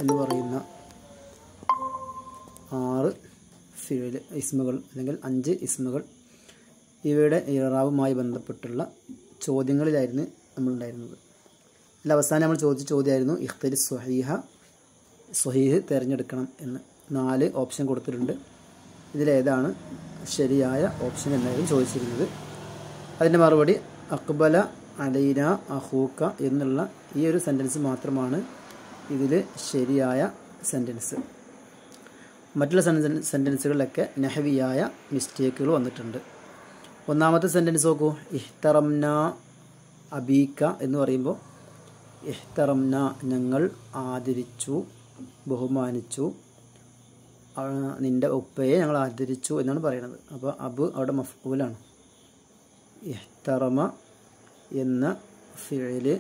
എന്ന് പറയുന്ന 6 ഫിഅൽ ഇസ്മുകൾ അല്ലെങ്കിൽ 5 ഇസ്മുകൾ ഇവയുടെ ഇറാബുമായി ബന്ധപ്പെട്ടുള്ള ചോദ്യങ്ങളിലായിരുന്നു നമ്മളുണ്ടായിരുന്നത്. അതിൽ അവസാനം നമ്മൾ ചോദിച്ച ചോദ്യമായിരുന്നു ഇഖ്തരി സ്വഹീഹ് തിരഞ്ഞെടുക്കണം എന്ന്. 4 ഓപ്ഷൻ കൊടുത്തിട്ടുണ്ട്. ഇതിലേതാണ് ശരിയായ ഓപ്ഷൻ എന്നായിരുന്നു ചോദിച്ചിരുന്നത്. അതിൻ്റെ മറുപടി അക്ബല അലൈന അഹൂക്ക എന്നുള്ള ഈ ഒരു സെൻറ്റൻസ് മാത്രമാണ് ഇതിൽ ശരിയായ സെൻറ്റൻസ്. മറ്റുള്ള സെൻറ്റൻസുകളിലൊക്കെ നഹവിയായ മിസ്റ്റേക്കുകൾ വന്നിട്ടുണ്ട്. ഒന്നാമത്തെ സെൻറ്റൻസ് നോക്കൂ. ഇഹ്തറംന അബീക്ക എന്ന് പറയുമ്പോൾ ഇഹ്തറംന ഞങ്ങൾ ആദരിച്ചു, ബഹുമാനിച്ചു, നിൻ്റെ ഉപ്പയെ ഞങ്ങൾ ആദരിച്ചു എന്നാണ് പറയുന്നത്. അപ്പോൾ അബ് അവിടെ മഫ്ഊലാണ്. ഇഹ്തറമ എന്ന ഫിഅല്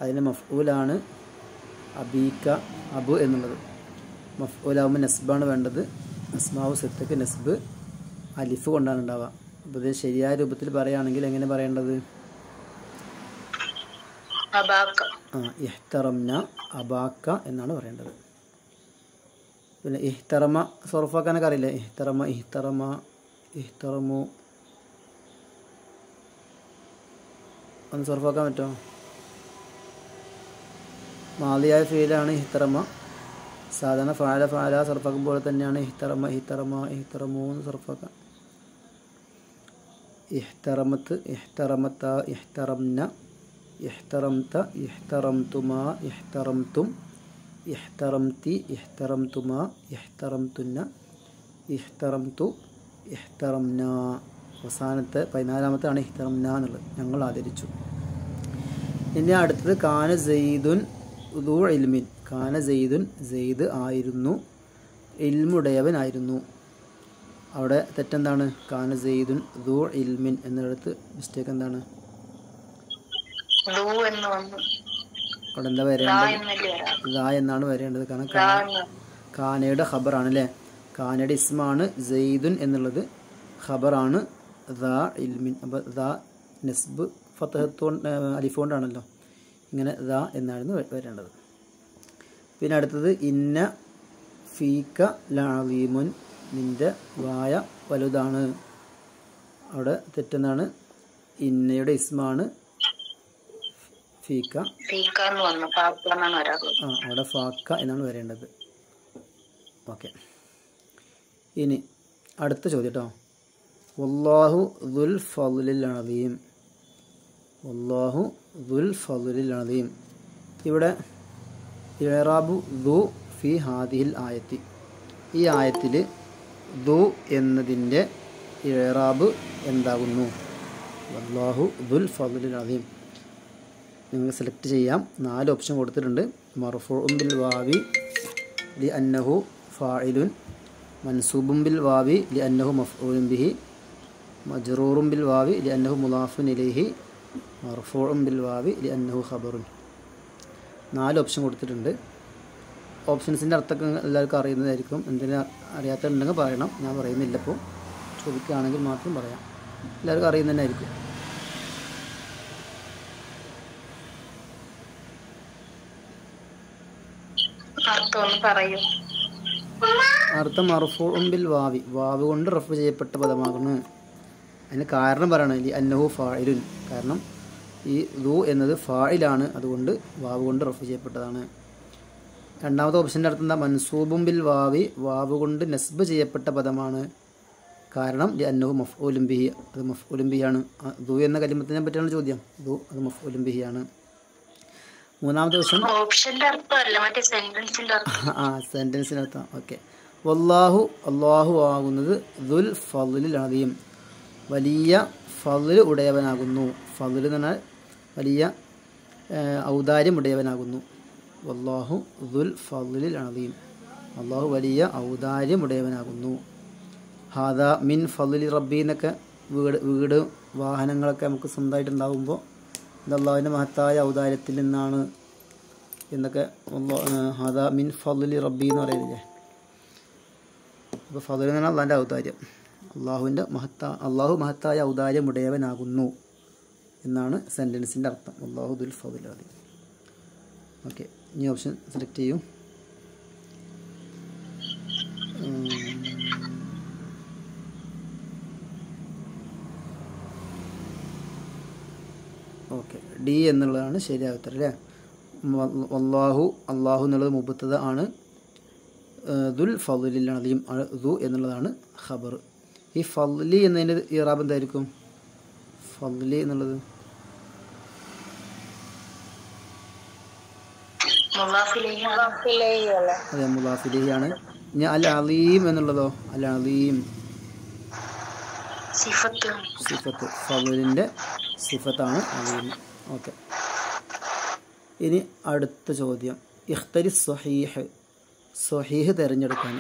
അതിൻ്റെ മഫ്ഊലാണ് അബീക്ക അബു എന്നുള്ളത്. മഫ്ഊലാവുമ്പോൾ നസ്ബാണ് വേണ്ടത്. അസ്മാവു സിത്തക്ക് നസ്ബ് അലിഫ് കൊണ്ടാണ് ഉണ്ടാവുക. അപ്പോൾ ഇത് ശരിയായ രൂപത്തിൽ പറയുകയാണെങ്കിൽ എങ്ങനെ പറയേണ്ടത്? ഇഹ്തറംന അബാക്ക എന്നാണ് പറയേണ്ടത്. പിന്നെ ഇഹ്തറമ സൊറഫാക്കാനൊക്കെ അറിയില്ലേ? ഇഹ്തറമ ഇഹ്തറമ ഇഹ്തറമു ഒന്ന് സൊറഫാക്കാൻ പറ്റുമോ? മാലിയായ ഫീലാണ് ഇഹ്തറമ. സാധാരണ ഫാല സൊറഫാക്കുമ്പോൾ തന്നെയാണ് ഇഹ്തറമ ഇഹ്തറമ ഇഹ്തറമു എന്ന് സൊറഫാക്കാം. ഇഹ്തറമത്ത് ഇഹ്തറമത്ത ഇഹ്തറംന ഇഹ്തറംത ഇഹ്തറംതുമാ ഇഹ്തറംതും ഇഹ്തറംതി ഇഹ്തറംതുമാ ഇഹ്തറംതുന്ന ഇഹ്തറംതു ഇഹ്തറംന. അവസാനത്തെ 14ാമത്താണ് ഇഹ്തറംന എന്നുള്ളത്. ഞങ്ങൾ ആദരിച്ചു. ഇനി അടുത്തത് കാന സെയ്ദുൻ ദൂ ഇൽമിൻ. കാന സെയ്ദുൻ സെയ്ദ് ആയിരുന്നു, ഇൽമുടയവനായിരുന്നു. അവിടെ തെറ്റെന്താണ്? കാന സെയ്ദുൻ ദൂ ഇൽമിൻ എന്നിടത്ത് മിസ്റ്റേക്ക് എന്താണ്? അവിടെ എന്താ വരേണ്ടത്? ദാ എന്നാണ് വരേണ്ടത്. കാരണം കാനയുടെ ഖബറാണ് അല്ലേ? കാനയുടെ ഇസ്മാണ്. സെയ്ദുൻ എന്നുള്ളത് ഖബറാണ് ദാ ഇൽമിൻ. അപ്പോൾ ദാ നസ്ബ് ഫതഹത്തോണ്ട് അലിഫ് കൊണ്ടാണല്ലോ. ഇങ്ങനെ ദാ എന്നായിരുന്നു വരേണ്ടത്. പിന്നെ അടുത്തത് ഇന്ന ഫീക്ക ലഅലീമുൻ. നിൻ്റെ വായ വലുതാണ്. അവിടെ തെറ്റെന്നാണ്? ഇന്നയുടെ ഇസ്മാണ് ഫീക്ക. അവിടെ ഫാക്ക എന്നാണ് വരേണ്ടത്. ഓക്കെ. ഇനി അടുത്ത ചോദ്യം കേട്ടോ. വല്ലാഹു ദുൽ ഫളിൽ അളീം. വല്ലാഹു ദുൽ ഫളിൽ അളീം. ഇവിടെ ഇറാബു ദു ഫി ഹാദിഹിൽ ആയത്തി. ഈ ആയത്തിൽ ദു എന്നതിൻ്റെ ഇറാബ് എന്താകുന്നു? വല്ലാഹു ദുൽ ഫളിൽ അളീം. നിങ്ങൾക്ക് സെലക്ട് ചെയ്യാം. 4 ഓപ്ഷൻ കൊടുത്തിട്ടുണ്ട്. മർഫൂഉൻ ബിൽ വാവി ലി അന്നഹു ഫാഇലുൻ, മൻസൂബുൻ ബിൽ വാവി ലി അന്നഹു മഫ്ഊലുൻ ബിഹി, മജ്റൂറുൻ ബിൽ വാവി ലി അന്നഹു മുളാഫുൻ ഇലൈഹി, മർഫൂഉൻ ബിൽ വാവി ലി അന്നഹു ഖബറുൻ. 4 ഓപ്ഷൻ കൊടുത്തിട്ടുണ്ട്. ഓപ്ഷൻസിൻ്റെ അർത്ഥമൊക്കെ എല്ലാവർക്കും അറിയുന്നതായിരിക്കും. എന്തിനാ അറിയാത്തതുണ്ടെങ്കിൽ പറയണം. ഞാൻ പറയുന്നില്ല. ഇപ്പോൾ ചോദിക്കുകയാണെങ്കിൽ മാത്രം പറയാം. എല്ലാവർക്കും അറിയുന്നത് തന്നെ ആയിരിക്കും. അർത്ഥം മർഫൂഉൻ ബിൽ വാവി, വാവ് കൊണ്ട് റഫ് ചെയ്യപ്പെട്ട പദമാകുന്നു. അതിന് കാരണം പറയണം. ലി അന്നഹു ഫാഇലുൻ. കാരണം ഈ ദു എന്നത് ഫാഇലാണ്, അതുകൊണ്ട് വാവ് കൊണ്ട് റഫ് ചെയ്യപ്പെട്ടതാണ്. രണ്ടാമത്തെ ഓപ്ഷൻ്റെ അർത്ഥം എന്താ? മൻസൂബുൻ ബിൽ വാവി, വാവ് കൊണ്ട് നസ്ബ് ചെയ്യപ്പെട്ട പദമാണ്. കാരണം ലി അന്നഹു മഫ്ഊലുൻ ബിഹി, അത് മഫ്ഊലുൻ ബിഹിയാണ്. ദു എന്ന കലിമത്തിനെ പറ്റിയാണ് ചോദ്യം. ദു അത് മഫ്ഊലുൻ ബിഹിയാണ്. മൂന്നാമത്തെ ഓപ്ഷൻ്റെ അർത്ഥമല്ല, മറ്റേ സെന്റൻസിൻ്റെ അർത്ഥം. ഓക്കെ. വല്ലാഹു അല്ലാഹു ആകുന്നത് ദുൽ ഫളിൽ അളീം, വലിയ ഫളിൽ ഉടയവനാകുന്നു. ഫളിൽ എന്ന് പറഞ്ഞാൽ വലിയ ഔദാര്യം ഉടയവനാകുന്നു. വല്ലാഹു ദുൽ ഫളിൽ അളീം, അള്ളാഹു വലിയ ഔദാര്യം ഉടയവനാകുന്നു. ഹാദ മിൻ ഫളിൽ റബ്ബി എന്നൊക്കെ വീട് വാഹനങ്ങളൊക്കെ നമുക്ക് സ്വന്തമായിട്ടുണ്ടാകുമ്പോൾ ഇത് അള്ളാഹുവിൻ്റെ മഹത്തായ ഔദാര്യത്തിൽ നിന്നാണ് എന്നൊക്കെ ഹാദ മിൻ ഫളിൽ റബ്ബി എന്ന് പറയുന്നില്ലേ. അപ്പോൾ ഫളിൽ എന്ന് പറഞ്ഞാൽ അള്ളാഹിൻ്റെ ഔദാര്യം. അള്ളാഹു മഹത്തായ ഔദാര്യം ഉടയവനാകുന്നു എന്നാണ് സെൻറ്റൻസിൻ്റെ അർത്ഥം. അള്ളാഹു ദുൽ ഫളിൽ അലീം. ഓക്കെ. ഇനി ഓപ്ഷൻ സെലക്ട് ചെയ്യൂ. ഡി എന്നുള്ളതാണ് ശരിയായ ഉത്തരം അല്ലേ. അള്ളാഹു എന്നുള്ളത് മുബത്തദ ആണ്. ദുൽ ഫളിൽ അലീം ദു എന്നുള്ളതാണ് ഖബർ. ഈ ഫളി എന്നതിൻ്റെ ഇറാബ് എന്തായിരിക്കും? ഫളി എന്നുള്ളത് അതെ മുളാഫിലേഹി ആണ്. ഇനി അൽ അലീം എന്നുള്ളതോ? അൽ അലീം സിഫത്ത്, ഫളിലിൻ്റെ സിഫത്താണ് അലീം. ഓക്കെ. ഇനി അടുത്ത ചോദ്യം, ഇഖ്തരി സ്വഹീഹ്, സ്വഹീഹ് തിരഞ്ഞെടുക്കാൻ.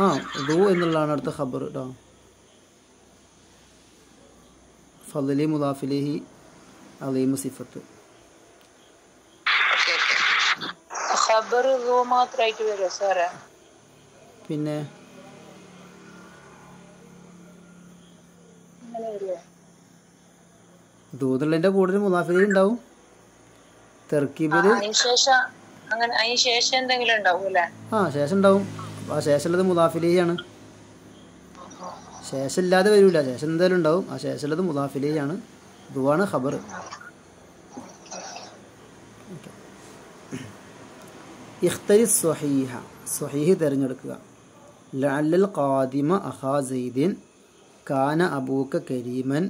ആ ദു എന്നുള്ളതാണ് അടുത്ത ഖബർ കേട്ടോ. ഫളി മുളാഫിലേഹി, അലീം സിഫത്ത്. പിന്നെ ദൂതുള്ളതിന്റെ കൂടുതൽ മുളാഫിലേഹി ഉണ്ടാവും. തെർക്കീബില് ശേഷം ഉണ്ടാവും. ആ ശേഷമുള്ളത് മുളാഫിലേഹിയാണ്. ശേഷം ഇല്ലാതെ വരില്ല, ശേഷം എന്തായാലും ഉണ്ടാവും. ആ ശേഷമുള്ളത് മുളാഫിലേഹിയാണ്. ദുവാണ് ഖബർ. ഇഖ്തരി സ്വഹീഹ, സ്വഹീഹ് തിരഞ്ഞെടുക്കുക. ലഅല്ലൽ ഖാദിമ അഖാ സൈദിൻ കാന അബൂക കരീമൻ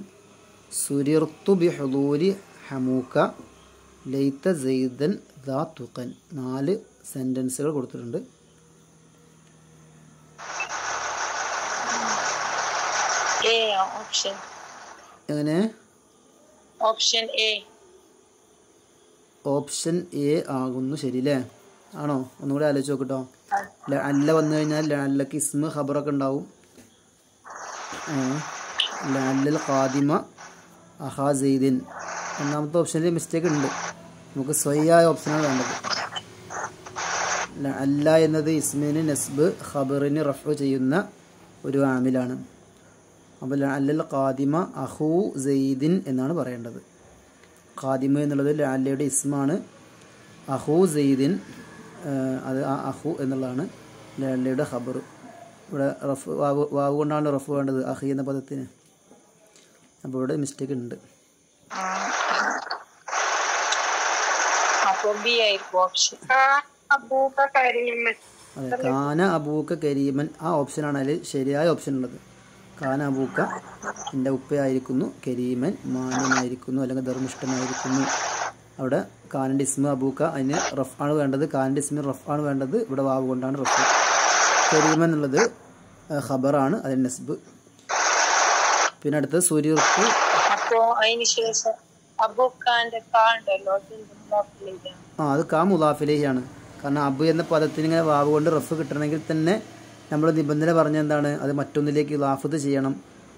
സുരിർതു ബിഹുദൂരി ഹമൂക ലൈത സൈദൻ ദാ തുഖൻ. 4 സെന്റൻസുകൾ കൊടുത്തിട്ടുണ്ട്. എങ്ങനെ? ഓപ്ഷൻ എ ആകുന്നു ശരി അല്ലേ? ആണോ? ഒന്നുകൂടി ആലോചിച്ച് നോക്കട്ടോ. ലഅല്ല വന്നു കഴിഞ്ഞാൽ ലഅല്ലക്ക് ഇസ്മ ഖബറൊക്കെ ഉണ്ടാവും. ലഅല്ലൽ ഖാദിമ അഖാ സൈദിൻ ഒന്നാമത്തെ ഓപ്ഷനിൽ മിസ്റ്റേക്ക് ഉണ്ട്. നമുക്ക് സ്വയ്യായ ഓപ്ഷനാണ് വേണ്ടത്. ലഅല്ല എന്നത് ഇസ്മിന് നസ്ബ് ഖബറിന് റഫ്ഉ ചെയ്യുന്ന ഒരു ആമിലാണ്. അപ്പോൾ ലഅല്ലൽ ഖാദിമ അഖൂ സൈദിൻ എന്നാണ് പറയേണ്ടത്. ഖാദിമ എന്നുള്ളത് ലഅല്ലയുടെ ഇസ്മാണ്. അഖൂ സൈദിൻ അത് ആ അഖു എന്നുള്ളതാണ് ലഅല്ലയുടെ ഖബർ. ഇവിടെ റഫ് വാവ് കൊണ്ടാണ് റഫ് വേണ്ടത് അഖി എന്ന പദത്തിന്. അപ്പോൾ ഇവിടെ മിസ്റ്റേക്ക് ഉണ്ട്. അതെ, കാന അബൂക്ക കരീമൻ ആ ഓപ്ഷനാണ് അതിൽ ശരിയായ ഓപ്ഷൻ ഉള്ളത്. കാന അബൂക്ക എൻ്റെ ഉപ്പയായിരിക്കുന്നു, കരീമൻ മാന്യനായിരിക്കുന്നു അല്ലെങ്കിൽ ധർമ്മിഷ്ഠനായിരിക്കുന്നു. അവിടെ കാനൻ്റെ ഇസ്മ അബൂക്ക അതിന് റഫ് ആണ് വേണ്ടത്. കാനൻ്റെ ഇസ്മിന് റഫ് ആണ് വേണ്ടത്. ഇവിടെ വാവ് കൊണ്ടാണ് റഫ്. കരീമൻ എന്നുള്ളത് ഖബറാണ്, അതിന് നസ്ബ്. പിന്നെ അടുത്തത് സുരിർക്കു. അത് കാ മുളാഫിലേഹിയാണ്. കാരണം അബു എന്ന പദത്തിന് ഇങ്ങനെ വാവ് കൊണ്ട് റഫ് കിട്ടണമെങ്കിൽ തന്നെ നമ്മൾ നിബന്ധന പറഞ്ഞ എന്താണ്? അത് മറ്റൊന്നിലേക്ക് ഇളാഫത്ത് ചെയ്യണം.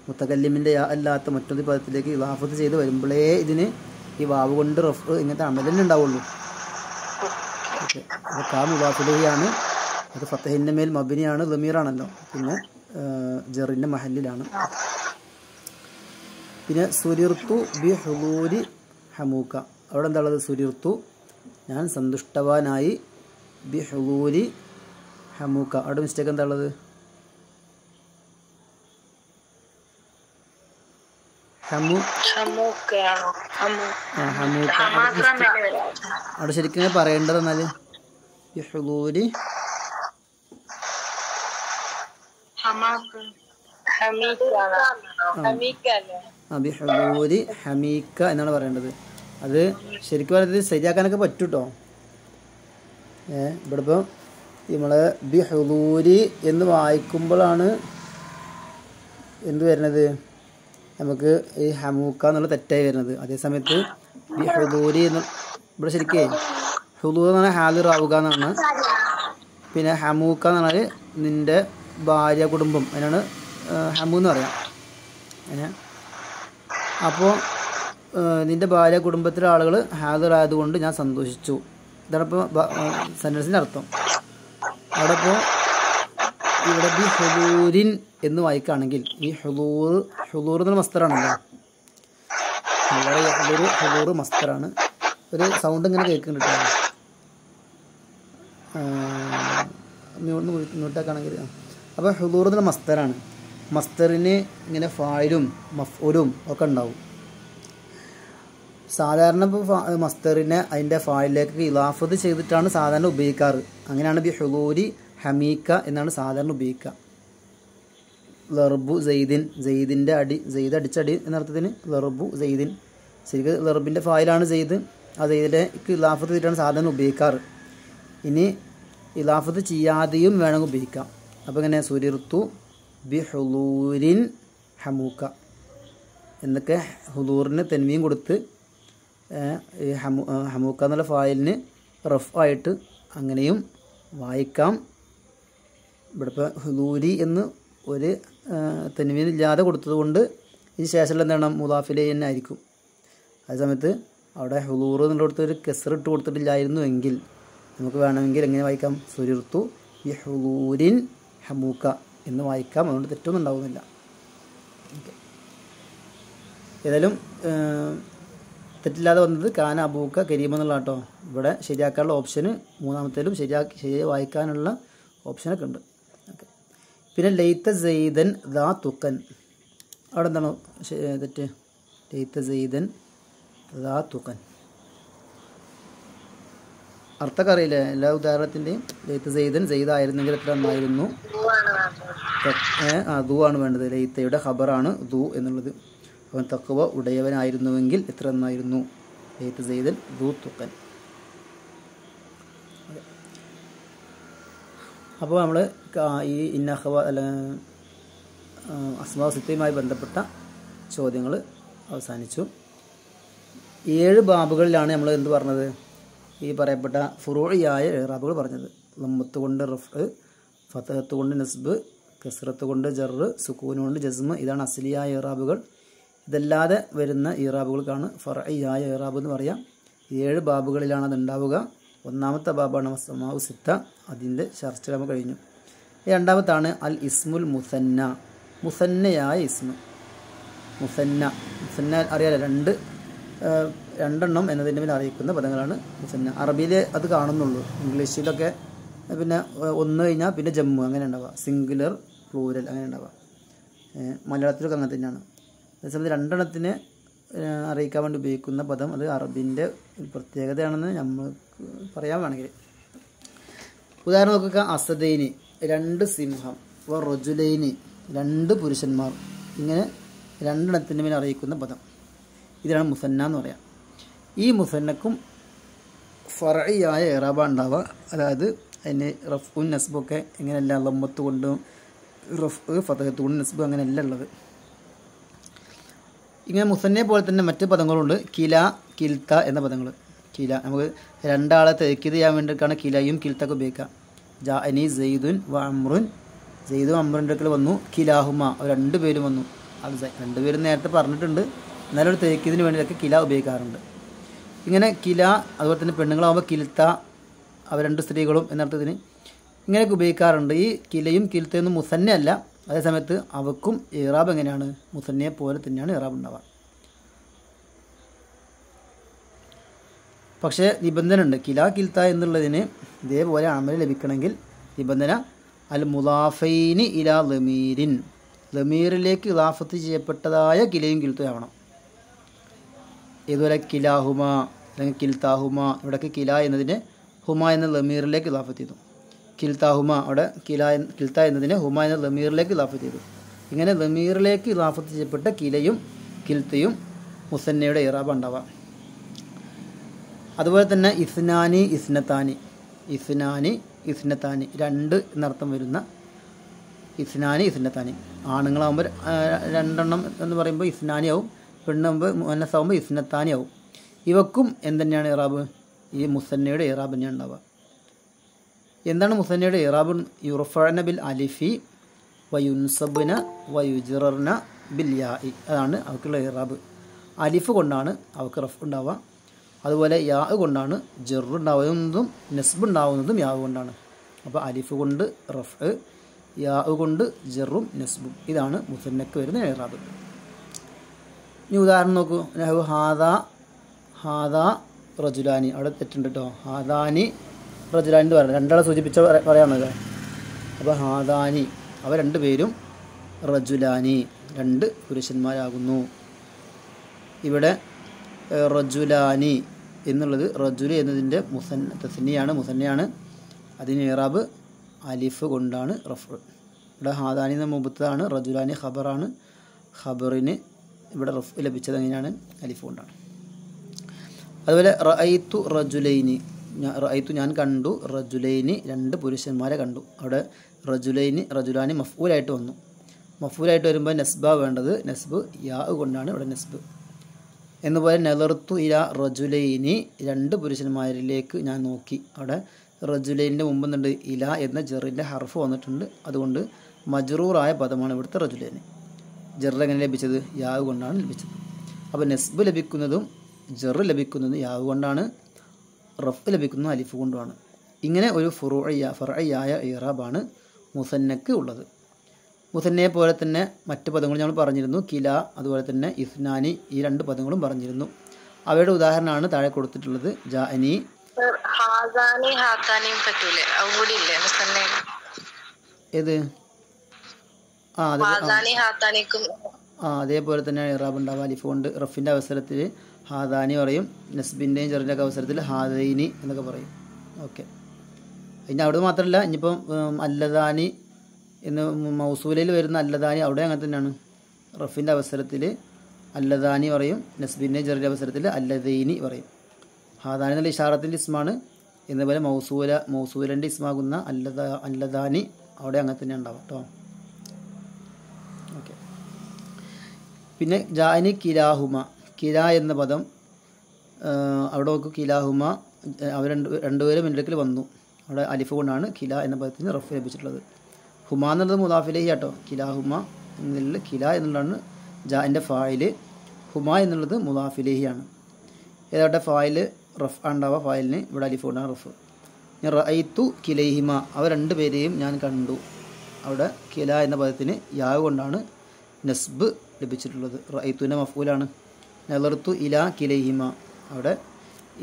മുത്തകല്ലിമിൻ്റെ അല്ലാത്ത മറ്റൊരു പദത്തിലേക്ക് ഇളാഫത്ത് ചെയ്ത് വരുമ്പോഴേ ഇതിന് ഈ വാവ് കൊണ്ട് റഫ് ഇങ്ങനത്തെ അമലന്നെ ഉണ്ടാവുള്ളൂ. ഓക്കെ. അപ്പോൾ കാ മുളാഫിലേഹിയാണ്. അത് ഫത്തഹിൻ്റെ മേൽ മബിനിയാണ്, ലമീറാണല്ലോ. പിന്നെ ജറിൻ്റെ മഹല്ലിലാണ്. പിന്നെ സുരിർത്തു ബി ഹുദൂരി ഹമൂക്ക അവിടെ എന്താ ഉള്ളത്? സുരിർത്തു ഞാൻ സന്തുഷ്ടവാനായി, ബി ഹുദൂരി ഹമൂക്ക അവിടെ മിസ്റ്റേക്ക് എന്താ ഉള്ളത്? അവിടെ ശരിക്കും പറയേണ്ടത് എന്നാല് ബിഹുദൂരി ബിഹുദൂരി ഹമീക്ക എന്നാണ് പറയേണ്ടത്. അത് ശരിക്കും പറയുന്നത് ശരിയാക്കാനൊക്കെ പറ്റും കേട്ടോ. ഇവിടെ ഇപ്പോൾ നമ്മള് ബിഹുദൂരി എന്ന് വായിക്കുമ്പോഴാണ് എന്ത് വരുന്നത്? നമുക്ക് ഈ ഹമൂക്ക എന്നുള്ള തെറ്റായി വരുന്നത്. അതേസമയത്ത് ഈ ഹുദൂരി എന്ന് ഇവിടെ ശരിക്കേ ഹുദൂർ എന്ന് പറഞ്ഞാൽ ഹാലിർ ആവുക എന്നാണ്. പിന്നെ ഹമൂക്ക എന്ന് പറഞ്ഞാൽ നിൻ്റെ ഭാര്യ കുടുംബം, അതിനാണ് ഹമു എന്ന് പറയാം. അപ്പോൾ നിൻ്റെ ഭാര്യ കുടുംബത്തിലെ ആളുകൾ ഹാലിർ ആയതുകൊണ്ട് ഞാൻ സന്തോഷിച്ചു. ഇതാണ് ഇപ്പോൾ സെൻറ്റൻസിൻ്റെ അർത്ഥം. അവിടെ ഇപ്പോൾ ഇവിടെ ബി ഹുദൂരിൻ എന്ന് വായിക്കുകയാണെങ്കിൽ ഈ ഹുദൂർ എന്നുള്ള മസ്തറാണല്ലോ. ഹുദൂർ മസ്തറാണ്. ഒരു സൗണ്ട് ഇങ്ങനെ കേൾക്കുന്നുണ്ട് കേട്ടോ. മ്യൂട്ടാക്കുകയാണെങ്കിൽ അപ്പോൾ ഹുദൂർ എന്നുള്ള മസ്തറാണ്. മസ്തറിന് ഇങ്ങനെ ഫായിലും മഫ്ഊലും ഒക്കെ ഉണ്ടാവും. സാധാരണ ഇപ്പോൾ മസ്തറിനെ അതിൻ്റെ ഫായിലേക്ക് ഇലാഫത്ത് ചെയ്തിട്ടാണ് സാധാരണ ഉപയോഗിക്കാറ്. അങ്ങനെയാണ് ബി ഹുലൂരി ഹമീക്ക എന്നാണ് സാധാരണ ഉപയോഗിക്കുക. ലർബു സെയ്ദിൻ, സെയ്ദിൻ്റെ അടി, സെയ്ദ് അടിച്ചടി എന്നർത്ഥത്തിന് ലർബു സെയ്ദിൻ. ശരിക്കും ലർബിൻ്റെ ഫായിലാണ് സെയ്ദ്, ആ സെയ്ദിലേക്ക് ഇലാഫത്ത് ചെയ്തിട്ടാണ് സാധാരണ ഉപയോഗിക്കാറ്. ഇനി ഇലാഫത്ത് ചെയ്യാതെയും വേണമെങ്കിൽ ഉപയോഗിക്കാം. അപ്പോൾ ഇങ്ങനെ സുരിർത്തു ബി ഹുലൂരിൻ ഹമൂക്ക എന്നൊക്കെ ഹുലൂറിന് തെൻവീൻ കൊടുത്ത് ഹമൂക്ക എന്നുള്ള ഫായിലിന് റഫ് ആയിട്ട് അങ്ങനെയും വായിക്കാം. ഇവിടെ ഇപ്പോൾ ഹുലൂരി എന്ന് ഒരു തെൻവീൻ ഇല്ലാതെ കൊടുത്തത് കൊണ്ട് ഇതിന് ശേഷമുള്ള എന്താണ് മുദാഫിലെ തന്നെ ആയിരിക്കും. അതേ സമയത്ത് അവിടെ ഹുലൂർ എന്നുള്ളടത്ത് ഒരു കെസറിട്ട് കൊടുത്തിട്ടില്ലായിരുന്നു എങ്കിൽ നമുക്ക് വേണമെങ്കിൽ എങ്ങനെ വായിക്കാം? സുരിർത്തു ബി ഹുലൂരിൻ ഹമൂക്ക എന്ന് വായിക്കാം. അതുകൊണ്ട് തെറ്റൊന്നും ഉണ്ടാവുന്നില്ല. ഓക്കെ, ഏതായാലും തെറ്റില്ലാതെ വന്നത് കാന അബൂക്ക കരീം എന്നുള്ള കേട്ടോ. ഇവിടെ ശരിയാക്കാനുള്ള ഓപ്ഷന് മൂന്നാമത്തേലും ശരിയായി വായിക്കാനുള്ള ഓപ്ഷനൊക്കെ ഉണ്ട്. ഓക്കെ, പിന്നെ ലൈത്ത സെയ്ദൻ ദാ തുക്കൻ, അവിടെ എന്താണ് തെറ്റ്? ലൈത്ത സെയ്ദൻ ദാ തുക്കൻ അർത്ഥമൊക്കെ അറിയില്ലേ എല്ലാ ഉദാഹരണത്തിൻ്റെയും? ലൈത്ത സെയ്ദൻ സെയ്ദായിരുന്നെങ്കിൽ എത്ര നന്നായിരുന്നു? ദൂ ആണ് വേണ്ടത്. ലൈത്തയുടെ ഖബറാണ് ദൂ എന്നുള്ളത്. അവൻ തഖ്വ ഉടയവനായിരുന്നുവെങ്കിൽ എത്ര നന്നായിരുന്നു? ലൈത്ത സെയ്ദൻ ദൂ തുക്കൻ. അപ്പോൾ നമ്മൾ ഈ ഇന്നഖവ അല്ല അസ്മാ സിത്തയുമായി ബന്ധപ്പെട്ട ചോദ്യങ്ങൾ അവസാനിച്ചു. 7 ബാബുകളിലാണ് നമ്മൾ എന്ത് പറഞ്ഞത്? ഈ പറയപ്പെട്ട ഫുറൂഇയായ ഇറാബുകൾ പറഞ്ഞത്. ലമ്മത്ത് കൊണ്ട് റഫ്, ഫതഹത്ത് കൊണ്ട് നസ്ബ്, കസ്റത്ത് കൊണ്ട് ജറ്, സുക്കൂൻ കൊണ്ട് ജസ്മ്, ഇതാണ് അസ്ലിയായ ഇറാബുകൾ. ഇതല്ലാതെ വരുന്ന ഇറാബുകൾക്കാണ് ഫർഇയായ ഇറാബ് എന്ന് പറയാം. 7 ബാബുകളിലാണ് അത് ഉണ്ടാവുക. ഒന്നാമത്തെ ബാബാണ് അസ്മാഉ സിത്ത, അതിൻ്റെ ചർച്ച നമുക്ക് കഴിഞ്ഞു. രണ്ടാമത്താണ് അൽ ഇസ്മുൽ മുസന്ന, മുസന്നയായ ഇസ്മ്. മുസന്ന അറിയാലോ, രണ്ടെണ്ണം എന്നതിൻ്റെ മേൽ അറിയിക്കുന്ന പദങ്ങളാണ് മുസന്ന. അറബിയിൽ അത് കാണുന്നുള്ളൂ, ഇംഗ്ലീഷിലൊക്കെ പിന്നെ 1 കഴിഞ്ഞാൽ പിന്നെ ജമ്മു അങ്ങനെ ഉണ്ടാവുക, സിംഗുലർ പ്ലൂരൽ അങ്ങനെ ഉണ്ടാവുക. മലയാളത്തിലൊക്കെ അങ്ങനെ തന്നെയാണ്. അതേസമയത്ത് 2 എണ്ണത്തിനെ അറിയിക്കാൻ വേണ്ടി ഉപയോഗിക്കുന്ന പദം അത് അറബിൻ്റെ പ്രത്യേകതയാണെന്ന് നമുക്ക് പറയാൻ വേണമെങ്കിൽ. ഉദാഹരണം നോക്കുക, അസദൈനി 2 സിംഹം, റജുലൈനി 2 പുരുഷന്മാർ, ഇങ്ങനെ 2 എണ്ണത്തിൻ്റെ മേൽ അറിയിക്കുന്ന പദം, ഇതിനാണ് മുസന്ന എന്ന് പറയാം. ഈ മുസന്നക്കും ഫർഇയായ ഇറാബ ഉണ്ടാവുക. അതായത് അതിന് റഫ്ഉൻ നസ്ബൊക്കെ എങ്ങനെയല്ല, ലമ്മത്ത് കൊണ്ടും റഫ് ഫതഹത്ത് കൊണ്ടും നസ്ബ് അങ്ങനെയല്ല ഉള്ളത്. ഇങ്ങനെ മുസന്നയെ പോലെ തന്നെ മറ്റ് പദങ്ങളുണ്ട്. കില, കിൽത്ത എന്ന പദങ്ങൾ. കില നമുക്ക് 2 ആളെ തേക്കീത് ചെയ്യാൻ വേണ്ടിയിട്ടാണ് കിലയും കിൽത്തൊക്കെ ഉപയോഗിക്കുക. ജാഅനി സെയ്ദുൻ വ അമ്രുൻ, സെയ്ദും അമ്രുൻ്റെ അടുക്കൽ വന്നു. കിലാഹുമ, അവർ 2 പേരും വന്നു. അത് 2 പേരും നേരത്തെ പറഞ്ഞിട്ടുണ്ട്, എന്നാലും ഒരു തേക്കീതിന് വേണ്ടിയൊക്കെ കില ഉപയോഗിക്കാറുണ്ട്. ഇങ്ങനെ കില, അതുപോലെ തന്നെ പെണ്ണുങ്ങളാകുമ്പോൾ കിൽത്ത, അവർ 2 സ്ത്രീകളും എന്നർത്ഥത്തിന് ഇങ്ങനെയൊക്കെ ഉപയോഗിക്കാറുണ്ട്. ഈ കിലയും കിൽത്തയൊന്നും മുസന്നയല്ല. അതേസമയത്ത് അവക്കും ഇറാബ് എങ്ങനെയാണ്? മുസന്നയെ പോലെ തന്നെയാണ് ഇറാബ് ഉണ്ടാവുക. പക്ഷേ നിബന്ധന ഉണ്ട്. കില കിൽത്ത എന്നുള്ളതിന് ഇതേപോലെ അമൽ ലഭിക്കണമെങ്കിൽ നിബന്ധന അൽ മുലാഫൈനി ഇലാ ലമീരിൻ, ലമീറിലേക്ക് ഇലാഫത്ത് ചെയ്യപ്പെട്ടതായ കിലയും കിൽത്തയും ആവണം. ഇതുപോലെ കിലാഹുമ അല്ലെങ്കിൽ കിൽത്താഹുമ, ഇവിടേക്ക് കില എന്നതിന് ഹുമ എന്ന ലമീറിലേക്ക് ഇലാഫത്ത് ചെയ്തു. കിൽത്താഹുമ, അവിടെ കിൽത്ത എന്നതിന് ഹുമ എന്ന ലമീറിലേക്ക് ഇലാഫത്ത് ചെയ്തു. ഇങ്ങനെ ലമീറിലേക്ക് ഇലാഫത്ത് ചെയ്യപ്പെട്ട കിലയും കിൽത്തയും മുസന്നയുടെ ഇറാബ ഉണ്ടാവാം. അതുപോലെ തന്നെ ഇസ്നാനി ഇസ്നത്താനി, ഇസ്നാനി ഇസ്നത്താനി 2 എന്നർത്ഥം വരുന്ന ഇസ്നാനി ഇസ്നത്താനി. ആണുങ്ങളാകുമ്പോൾ 2 എണ്ണം എന്ന് പറയുമ്പോൾ ഇസ്നാനി ആവും, പെണ്ണാകുമ്പോൾ മുഅന്നസാകുമ്പോൾ ഇസ്നത്താനി ആവും. ഇവക്കും എന്തുതന്നെയാണ് ഇറാബ്? ഈ മുസന്നയുടെ ഇറാബ് തന്നെയാണ് ഉണ്ടാവുക. എന്താണ് മുസന്നയുടെ ഇറാബ്? യുർഫഅന ബിൽ അലിഫി വയുൻസബ്ന വയുജ്റർന ബിൽ യാഇ, അതാണ് അവക്കുള്ള ഇറാബ്. അലിഫ് കൊണ്ടാണ് അവക്ക് റഫ് ഉണ്ടാവുക. അതുപോലെ യാ കൊണ്ടാണ് ജെറ് ഉണ്ടാവുന്നതും നസ്ബ് ഉണ്ടാവുന്നതും യാ കൊണ്ടാണ്. അപ്പോൾ അലിഫ് കൊണ്ട് റഫ്, യാ കൊണ്ട് ജെറും നസ്ബും, ഇതാണ് മുസന്നക്ക് വരുന്ന ഇറാബ്. ഇനി ഉദാഹരണം നോക്കൂ. ഹാദാ റജുലാനി, അവിടെ തെറ്റുണ്ട് കേട്ടോ. ഹാദാനി റജുലാനി എന്ന് പറയുന്നത് 2 ആളെ സൂചിപ്പിച്ച പറയാണല്ലോ. അപ്പോൾ ഹാദാനി, അവർ 2 പേരും റജുലാനി രണ്ട് പുരുഷന്മാരാകുന്നു. ഇവിടെ റജുലാനി എന്നുള്ളത് റജുല് എന്നതിൻ്റെ മുസന്നയാണ്. അതിന് ഇറാബ് അലിഫ് കൊണ്ടാണ് റഫ്. ഇവിടെ ഹാദാനി എന്ന മുബത്തതാണ്, റജുലാനി ഖബറാണ്. ഖബറിന് ഇവിടെ റഫ് ലഭിച്ചത് എങ്ങനെയാണ്? അലിഫ് കൊണ്ടാണ്. അതുപോലെ റഅയ്തു റജുലൈനി, ഞാൻ കണ്ടു റജുലൈനി രണ്ട് പുരുഷന്മാരെ കണ്ടു. അവിടെ റജുലാനി മഫ്ഊലായിട്ട് വന്നു. മഫ്ഊലായിട്ട് വരുമ്പോൾ നസ്ബ വേണ്ടത്, നസ്ബ് യാ കൊണ്ടാണ് ഇവിടെ നസ്ബ്. എന്നുപോലെ നദർത്തു ഇല റജുലൈനി രണ്ട് പുരുഷന്മാരിലേക്ക് ഞാൻ നോക്കി. അവിടെ റജുലൈനിൻ്റെ മുമ്പ് എന്തുണ്ട്? ഇല എന്ന ജറിൻ്റെ ഹർഫ് വന്നിട്ടുണ്ട്. അതുകൊണ്ട് മജ്റൂറായ പദമാണ് ഇവിടുത്തെ റജുലൈനി. ജർ എങ്ങനെ ലഭിച്ചത്? യാ കൊണ്ടാണ് ലഭിച്ചത്. അപ്പോൾ നസ്ബ് ലഭിക്കുന്നതും ജർ ലഭിക്കുന്നതും യാ കൊണ്ടാണ്, റഫ് ലഭിക്കുന്നതും അലിഫ് കൊണ്ടുമാണ്. ഇങ്ങനെ ഒരു ഫർഇയായ ഇറാബാണ് മുസന്നക്ക് ഉള്ളത്. മുസന്നയെ പോലെ തന്നെ മറ്റ് പദങ്ങൾ നമ്മൾ പറഞ്ഞിരുന്നു. കില, അതുപോലെ തന്നെ ഇസ്നാനി, ഈ രണ്ട് പദങ്ങളും പറഞ്ഞിരുന്നു. അവയുടെ ഉദാഹരണമാണ് താഴെ കൊടുത്തിട്ടുള്ളത്. ജാഅനി, ഏത്? അതേപോലെ തന്നെ ഇറാബ് ഉണ്ടാവുക അലിഫ് കൊണ്ട്. റഫിൻ്റെ അവസരത്തിൽ ഹാദാനി പറയും, നസ്ബിൻ്റെയും ജറിൻ്റെ ഒക്കെ അവസരത്തിൽ ഹാദൈനി എന്നൊക്കെ പറയും. ഓക്കെ. അതിൻ്റെ അവിടെ മാത്രമല്ല, ഇനിയിപ്പം അല്ലദാനി എന്ന് മൗസൂലയിൽ വരുന്ന അല്ലദാനി അവിടെ അങ്ങനെ തന്നെയാണ്. റഫിൻ്റെ അവസരത്തിൽ അല്ലദാനി പറയും, നസ്ബിൻ്റെയും ജറിൻ്റെ അവസരത്തിൽ അല്ലദൈനി പറയും. ഹാദാനി എന്നുള്ള ഇഷാറത്തിൻ്റെ ഇസ്മാണ്. എന്നപോലെ മൗസൂലൻ്റെ ഇസ്മാകുന്ന അല്ലദാനി അവിടെ അങ്ങനെ തന്നെ ഉണ്ടാവും കേട്ടോ. ഓക്കെ. പിന്നെ ജാഅനി കിലാഹുമ, കില എന്ന പദം അവിടെ നോക്കൂ. കിലാഹുമ അവർ രണ്ടുപേരും എൻ്റെ വന്നു. അവിടെ അലിഫ് കൊണ്ടാണ് കില എന്ന പദത്തിന് റഫ് ലഭിച്ചിട്ടുള്ളത്. ഹുമ എന്നുള്ളത് മുദാഫിലേഹി കേട്ടോ. കിലാഹുമ എന്നുള്ള കില എന്നുള്ളതാണ് ജാൻ്റെ ഫായില്. ഹുമ എന്നുള്ളത് മുദാഫിലേഹിയാണ്. ഏതാവട്ടെ ഫായില് റഫ് ഉണ്ടാവുക. ഫായിലിന് ഇവിടെ അലിഫ് കൊണ്ടാണ് റഫ്. ഞാൻ റഅയ്തു കിലൈഹിമ, അവർ രണ്ടുപേരെയും ഞാൻ കണ്ടു. അവിടെ കില എന്ന പദത്തിന് യാ കൊണ്ടാണ് നസ്ബ് ലഭിച്ചിട്ടുള്ളത്. റഅയ്തുവിൻ്റെ മഫ്ഊലാണ്. നദർത്തു ഇല കിലൈഹിമ, അവിടെ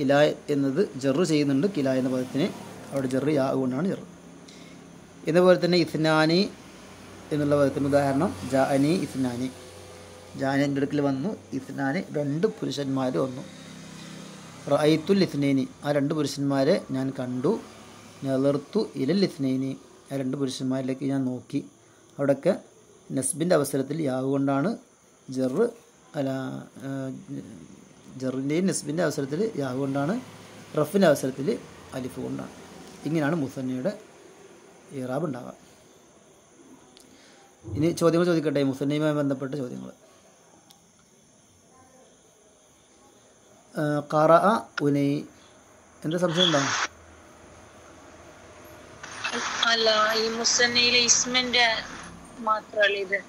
ഇല എന്നത് ജറ് ചെയ്യുന്നുണ്ട് കില എന്ന പദത്തിന്. അവിടെ ജറ് യാ കൊണ്ടാണ് ജറ്. എന്നപോലെ തന്നെ ഇസ്നാനി എന്നുള്ള പദത്തിന് ഉദാഹരണം ജാഅനി ഇസ്നാനി, ജാഅനി എൻ്റെ അടുക്കൽ വന്നു. ഇസ്നാനി രണ്ട് പുരുഷന്മാർ വന്നു. റഅയ്തുൽ ഇസ്നൈനി, ആ രണ്ട് പുരുഷന്മാരെ ഞാൻ കണ്ടു. നദർത്തു ഇലൽ ഇസ്നൈനി, ആ രണ്ട് പുരുഷന്മാരിലേക്ക് ഞാൻ നോക്കി. അവിടെയൊക്കെ നസ്ബിൻ്റെ അവസരത്തിൽ യാവ് കൊണ്ടാണ് ജറ്, അല്ല ജറിൻ്റെയും നസ്ബിൻ്റെ അവസരത്തിൽ യാവ് കൊണ്ടാണ്, റഫിൻ്റെ അവസരത്തിൽ അലിഫ് കൊണ്ടാണ്. ഇങ്ങനെയാണ് മുസന്നയുടെ ഇറാബ് ഉണ്ടാവുക. ഇനി ചോദ്യങ്ങൾ ചോദിക്കട്ടെ, മുസന്നയുമായി ബന്ധപ്പെട്ട ചോദ്യങ്ങൾ. ഖറഅ ഉനൈ, എന്താ സംശയം ഉണ്ടാവും? അല്ല, ഈ മുസന്നയിലെ ഇസ്മിന്റെ മാത്രമല്ല, ഇത്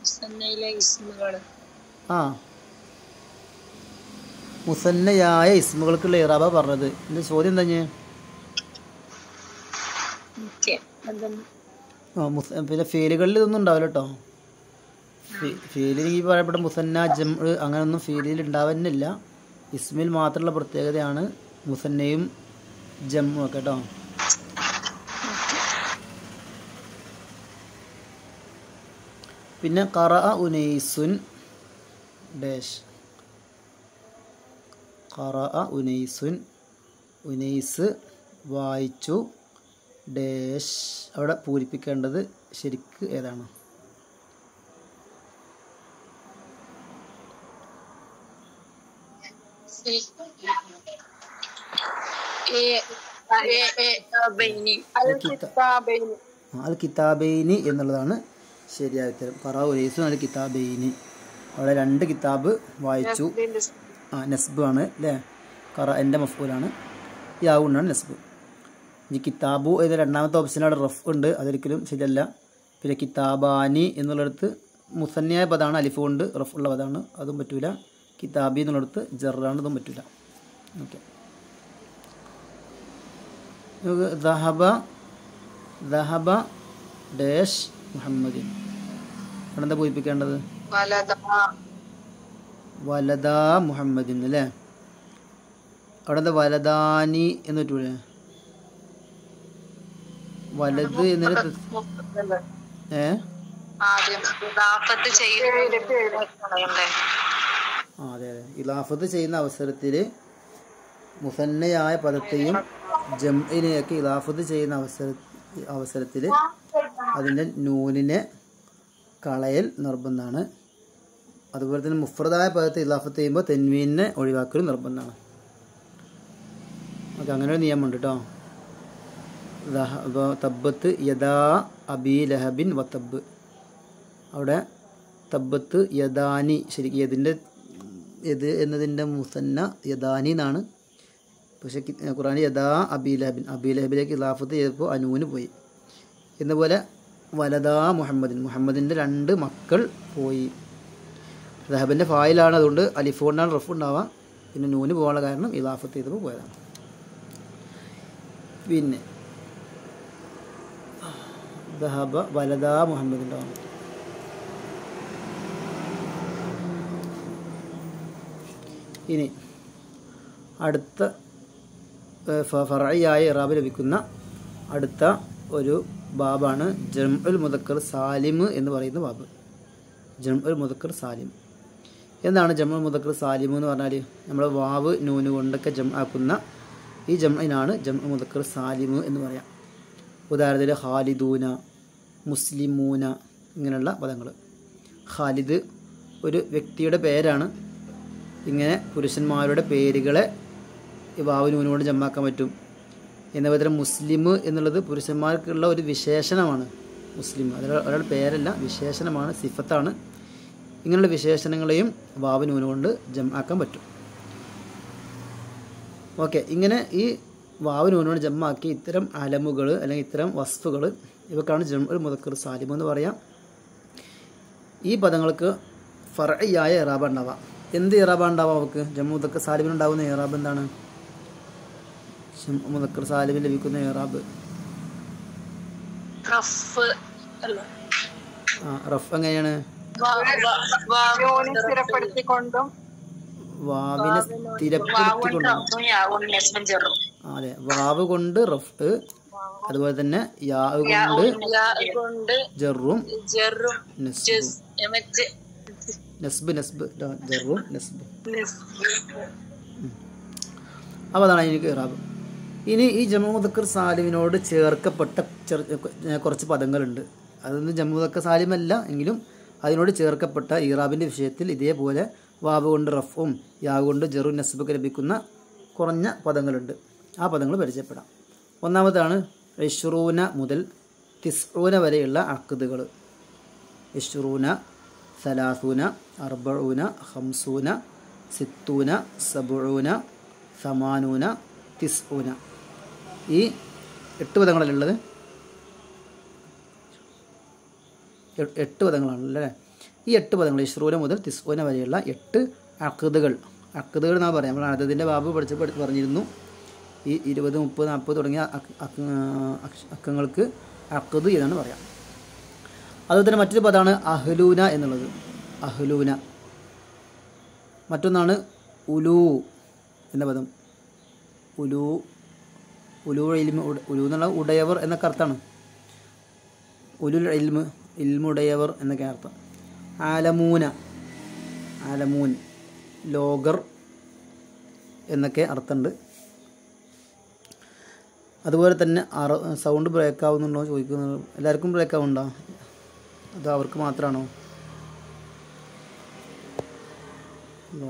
മുസന്നയിലെ ഇസ്മുകൾ. മുസന്നയായ ഇസ്മുകൾക്കുള്ള ഇറാബ പറഞ്ഞത്. എൻ്റെ ചോദ്യം എന്താ? പിന്നെ ഫീലുകളിൽ ഇതൊന്നും ഉണ്ടാവില്ല കേട്ടോ. ഫീലിൽ ഈ പറയപ്പെട്ട മുസന്ന ജംഉ അങ്ങനെയൊന്നും ഫീലിൽ ഉണ്ടാവുന്നില്ല. ഇസ്മിൽ മാത്രമുള്ള പ്രത്യേകതയാണ് മുസന്നയും ജംഉ ഒക്കെ കേട്ടോ. പിന്നെ ഖറഅ ഉനൈസുൻ ഡാഷ്, ഖറഅ ഉനൈസുൻ, ഉനൈസ് വായിച്ചു ഡാഷ്. അവിടെ പൂരിപ്പിക്കേണ്ടത് ശരിക്ക് ഏതാണ്? അൽ കിതാബൈനി എന്നുള്ളതാണ് ശരിയായ ഉത്തരം. ഖറഅ ഉനൈസുൻ അൽ കിതാബൈനി. അവിടെ രണ്ട് കിതാബ് വായിച്ചു. നസ്ബ് ആണ് അല്ലേ? ഖറഅൻ്റെ മഫ്ഊലാണ്, യാവുണ്ടാണ് നസ്ബ്. ഈ കിതാബു എന്ന രണ്ടാമത്തെ ഓപ്ഷനിൽ അവിടെ റഫ് ഉണ്ട്, അതൊരിക്കലും ശരിയല്ല. പിന്നെ കിതാബാനി എന്നുള്ളിടത്ത് മുസന്നയായ പദമാണ്, അലിഫ് കൊണ്ട് റഫ് ഉള്ള പദമാണ്, അതും പറ്റൂല. കിതാബി എന്നുള്ളിടത്ത് ജറാണ്, അതും പറ്റൂല. ഓക്കെ. ദഹബ ഡാഷ് മുഹമ്മദിൻ, അവിടെ എന്താ പൂരിപ്പിക്കേണ്ടത്? വലദാ മുഹമ്മദിൻ അല്ലേ? അവിടെ എന്താ വലദാനി എന്ന് പറ്റൂലേ? വലത് എന്നൊരു ആദ്യം ഇദാഫത്ത് ചെയ്യുന്ന അതെ അതെ. ഇലാഫത്ത് ചെയ്യുന്ന അവസരത്തിൽ മുസന്നയായ പദത്തെയും ജംഇനെയൊക്കെ ഇലാഫത്ത് ചെയ്യുന്ന അവസരത്തിൽ അതിൻ്റെ നൂനിനെ കളയൽ നിർബന്ധമാണ്. അതുപോലെ തന്നെ മുഫ്രദായ പദത്തെ ഇലാഫത്ത് ചെയ്യുമ്പോൾ തെൻവീനെ ഒഴിവാക്കൽ നിർബന്ധമാണ്. ഓക്കെ, അങ്ങനെ ഒരു നിയമമുണ്ട് കേട്ടോ. തബ്ബത്ത് യദാ അബീ ലഹബിൻ വതബ്, അവിടെ തബ്ബത്ത് യദാനി, ശരിക്കും യദിൻ്റെ യദ് എന്നതിൻ്റെ മുസന്ന യദാനി എന്നാണ്. പക്ഷെ ഖുർആൻ യദാ അബീ ലഹബിൻ, അബീ ലഹബിലേക്ക് ഇലാഫത്ത് ചെയ്തപ്പോൾ അനൂന് പോയി. എന്നപോലെ വലദാ മുഹമ്മദിൻ, മുഹമ്മദിൻ്റെ 2 മക്കൾ പോയി. ലഹബിൻ്റെ ഫായിലാണ്, അതുകൊണ്ട് അലിഫ് കൊണ്ടാണ് റഫ് ഉണ്ടാവുക. പിന്നെ നൂന് പോകാനുള്ള കാരണം ഇലാഫത്ത് ചെയ്തപ്പോൾ പോയതാണ്. പിന്നെ ദഹബ വലദാ മുഹമ്മദിൻ്റെ ആണ്. ഇനി അടുത്ത ഫറഇയായ ഇറാബ് ലഭിക്കുന്ന അടുത്ത ഒരു ബാബാണ് ജംഉൽ മുദക്കർ സാലിം എന്ന് പറയുന്ന ബാബ്. ജംഉൽ മുദക്കർ സാലിം എന്താണ് ജംഉൽ മുദക്കർ സാലിം എന്ന് പറഞ്ഞാൽ? നമ്മൾ വാവ് നൂന് കൊണ്ടൊക്കെ ആക്കുന്ന ഈ ജംഇനാണ് ജംഉൽ മുദക്കർ സാലിം എന്ന് പറയാം. ഉദാഹരണത്തിന് ഖാലിദൂന, മുസ്ലിമൂന ഇങ്ങനെയുള്ള പദങ്ങൾ. ഖാലിദ് ഒരു വ്യക്തിയുടെ പേരാണ്. ഇങ്ങനെ പുരുഷന്മാരുടെ പേരുകളെ ഈ വാവ് നൂന് കൊണ്ട് ജമാക്കാൻ പറ്റും. എന്നപോലെ തന്നെ മുസ്ലിം എന്നുള്ളത് പുരുഷന്മാർക്കുള്ള ഒരു വിശേഷണമാണ്. മുസ്ലിം അത് ഒരാളുടെ പേരല്ല, വിശേഷണമാണ്, സിഫത്താണ്. ഇങ്ങനെയുള്ള വിശേഷണങ്ങളെയും വാവ് നൂന് കൊണ്ട് ജമാക്കാൻ പറ്റും. ഓക്കെ, ഇങ്ങനെ ഈ വാവ് നൂന് കൊണ്ട് ജമാക്കി ഇത്തരം അലമുകൾ അല്ലെങ്കിൽ ഇത്തരം വസ്ഫുകൾ ഇവക്കാണ് ജംഉൽ മുദക്കർ സാലിം എന്ന് പറയാം. ഈ പദങ്ങൾക്ക് ഫറഇയായ ഇറാബ് ഉണ്ടാവാം. എന്ത് ഇറാബ് ഉണ്ടാവാം അവർക്ക്? ജംഉൽ മുദക്കർ സാലിമിന് ഉണ്ടാകുന്ന ഇറാബ് എന്താണ്? ജംഉൽ മുദക്കർ സാലിമിന് ലഭിക്കുന്ന ഇറാബ് റഫ് എങ്ങനെയാണ്? വാവിനെ സ്ഥിരപ്പെടുത്തിക്കൊണ്ടും. അതെ, വാവ് കൊണ്ട് റഫ്, അതുപോലെ തന്നെ യാ കൊണ്ട് ജറും നസ്ബ് ജറും നസ്ബ്. അപ്പോൾ അതാണ് എനിക്ക് ഇറാബ്. ഇനി ഈ ജംഉൽ മുദക്കർ സാലിമിനോട് ചേർക്കപ്പെട്ട കുറച്ച് പദങ്ങളുണ്ട്. അതൊന്നും ജംഉൽ മുദക്കർ സാലിമല്ല എങ്കിലും അതിനോട് ചേർക്കപ്പെട്ട ഇറാബിൻ്റെ വിഷയത്തിൽ ഇതേപോലെ വാവ് കൊണ്ട് റഫും യാ കൊണ്ട് ജറും നസ്ബൊക്കെ ലഭിക്കുന്ന കുറഞ്ഞ പദങ്ങളുണ്ട്. ആ പദങ്ങൾ പരിചയപ്പെടാം. ഒന്നാമതാണ് ഇശ്റൂന മുതൽ തിസ്ഊന വരെയുള്ള അഖ്ദുകൾ. ഇശ്റൂന, സലാസൂന, അർബഊന, ഖംസൂന, സിത്തൂന, സബഊന, സമാനൂന, തിസ്ഊന. ഈ 8 പദങ്ങളല്ലുള്ളത്. 8 പദങ്ങളാണല്ലേ. ഈ 8 പദങ്ങൾ ഇശ്റൂന മുതൽ തിസ്ഊന വരെയുള്ള 8 അഖ്ദുകൾ. അഖ്ദുകൾ എന്നാണ് പറയാം. നമ്മൾ അദദിൻ്റെ ബാബ് പറഞ്ഞിരുന്നു. ഈ 20, 30, 40 തുടങ്ങിയ അക്കങ്ങൾക്ക് അഖ്ദ് എന്നാണ് പറയാം. അതുപോലെ തന്നെ മറ്റൊരു പദമാണ് അഹ്ലൂന എന്നുള്ളത്. അഹ്ലൂന. മറ്റൊന്നാണ് ഉലൂ എന്ന പദം. ഉലൂ ഇൽമ്, ഉലൂ എന്നുള്ള ഉടയവർ എന്നൊക്കെ അർത്ഥമാണ്. ഉലുൽ ഇൽമ്, ഇൽമുടയവർ എന്നൊക്കെ അർത്ഥം. ആലമൂന, ആലമൂൻ ലോകർ എന്നൊക്കെ അർത്ഥമുണ്ട്. അതുപോലെ തന്നെ സൗണ്ട് ബ്രേക്ക് ആവുന്നുണ്ടോ ചോദിക്കുന്നത്. എല്ലാവർക്കും ബ്രേക്ക് ആവുന്നുണ്ടോ? അത് അവർക്ക് മാത്രമാണോ?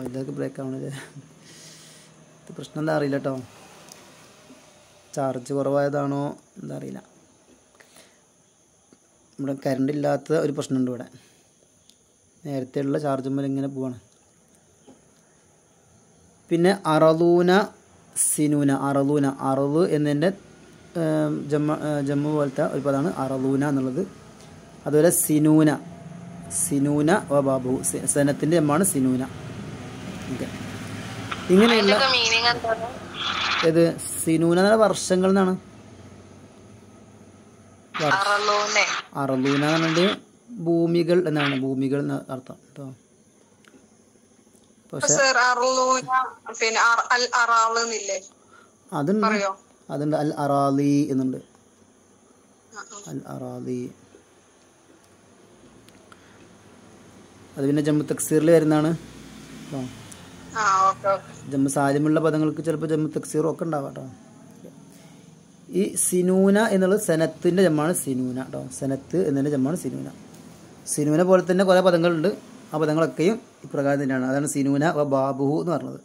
എല്ലാവർക്കും ബ്രേക്ക് ആവണല്ലേ. ഇത് പ്രശ്നം എന്താ അറിയില്ല കേട്ടോ. ചാർജ് കുറവായതാണോ എന്താ അറിയില്ല. ഇവിടെ കറണ്ട് ഇല്ലാത്ത ഒരു പ്രശ്നമുണ്ട്. ഇവിടെ നേരത്തെയുള്ള ചാർജുമ്പോൾ ഇങ്ങനെ പോവാണ്. പിന്നെ അറദൂന, സിനൂന. അറദൂന, അറദ് എന്നതിൻ്റെ ജമ്മു പോലത്തെ ഒരു പദമാണ് അറദൂന എന്നുള്ളത്. അതുപോലെ സിനൂന, സിനൂന വ ബാബു, സനത്തിൻ്റെ ജമ്മാണ് സിനൂന. ഓക്കെ, ഇങ്ങനെയുള്ള ഇത് സിനൂന എന്ന വർഷങ്ങൾ എന്നാണ്. അറലൂന എന്ന് പറഞ്ഞിട്ട് ഭൂമികൾ എന്നാണ്, ഭൂമികൾ എന്ന അർത്ഥം കേട്ടോ. പക്ഷെ അതുണ്ട്, അതുണ്ട്. അൽ അറാലി എന്നുണ്ട്. അൽ അറാലി. അത് പിന്നെ ജമ്മു തക്സീറിൽ വരുന്നതാണ്. ജമ്മു സാലിമുള്ള പദങ്ങൾക്ക് ചിലപ്പോൾ ജമ്മു തക്സീറും ഒക്കെ ഉണ്ടാവാം കേട്ടോ. ഈ സിനൂന എന്നുള്ളത് സനത്തിൻ്റെ ജമ്മാണ് സിനൂന കേട്ടോ. സനത്ത് എന്നതിൻ്റെ ജമ്മാണ് സിനൂന. സിനൂന പോലെ തന്നെ കുറേ പദങ്ങളുണ്ട്. ആ പദങ്ങളൊക്കെയും ഇപ്രകാരം തന്നെയാണ്. അതാണ് സിനൂന വ ബാബുഹു എന്ന് പറഞ്ഞത്.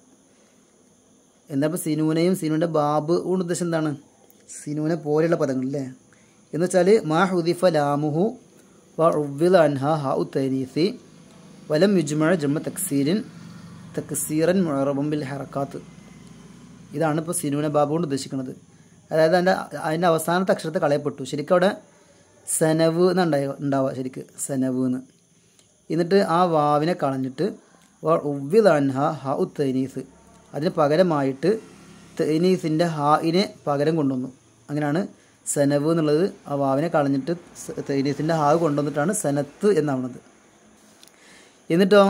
എന്താ ഇപ്പോൾ സിനൂനയും സിനൂൻ്റെ ബാബു കൊണ്ട് ഉദ്ദേശം എന്താണ്? സിനൂന പോലെയുള്ള പദങ്ങളല്ലേ എന്ന് വെച്ചാൽ മാ ഹുദിഫ ലാമുഹു വ ഉവ്വിദ അൻഹ ഹഉ തനീസി വലം യുജ്മഅ ജമ്മ തക്സീറൻ മുഅറബൻ ബിൽ ഹറക്കാത്ത്. ഇതാണ് ഇപ്പോൾ സിനൂന ബാബു കൊണ്ട് ഉദ്ദേശിക്കുന്നത്. അതായത് അതിൻ്റെ അവസാനത്തെ അക്ഷരത്തെ കളയപ്പെട്ടു. ശരിക്കും അവിടെ സനവ് ഉണ്ടാവുക ശരിക്ക് സനവ് എന്ന്. എന്നിട്ട് ആ വാവിനെ കളഞ്ഞിട്ട് ഉവ്വിദ അൻഹ ഹഉ തനീസ്, അതിന് പകരമായിട്ട് തനീസിൻ്റെ ഹായിനെ പകരം കൊണ്ടുവന്നു. അങ്ങനെയാണ് സനവ് എന്നുള്ളത്. ആ വാവിനെ കളഞ്ഞിട്ട് തനീസിൻ്റെ ഹാ കൊണ്ടുവന്നിട്ടാണ് സനത്ത് എന്നാവുന്നത്. എന്നിട്ടോ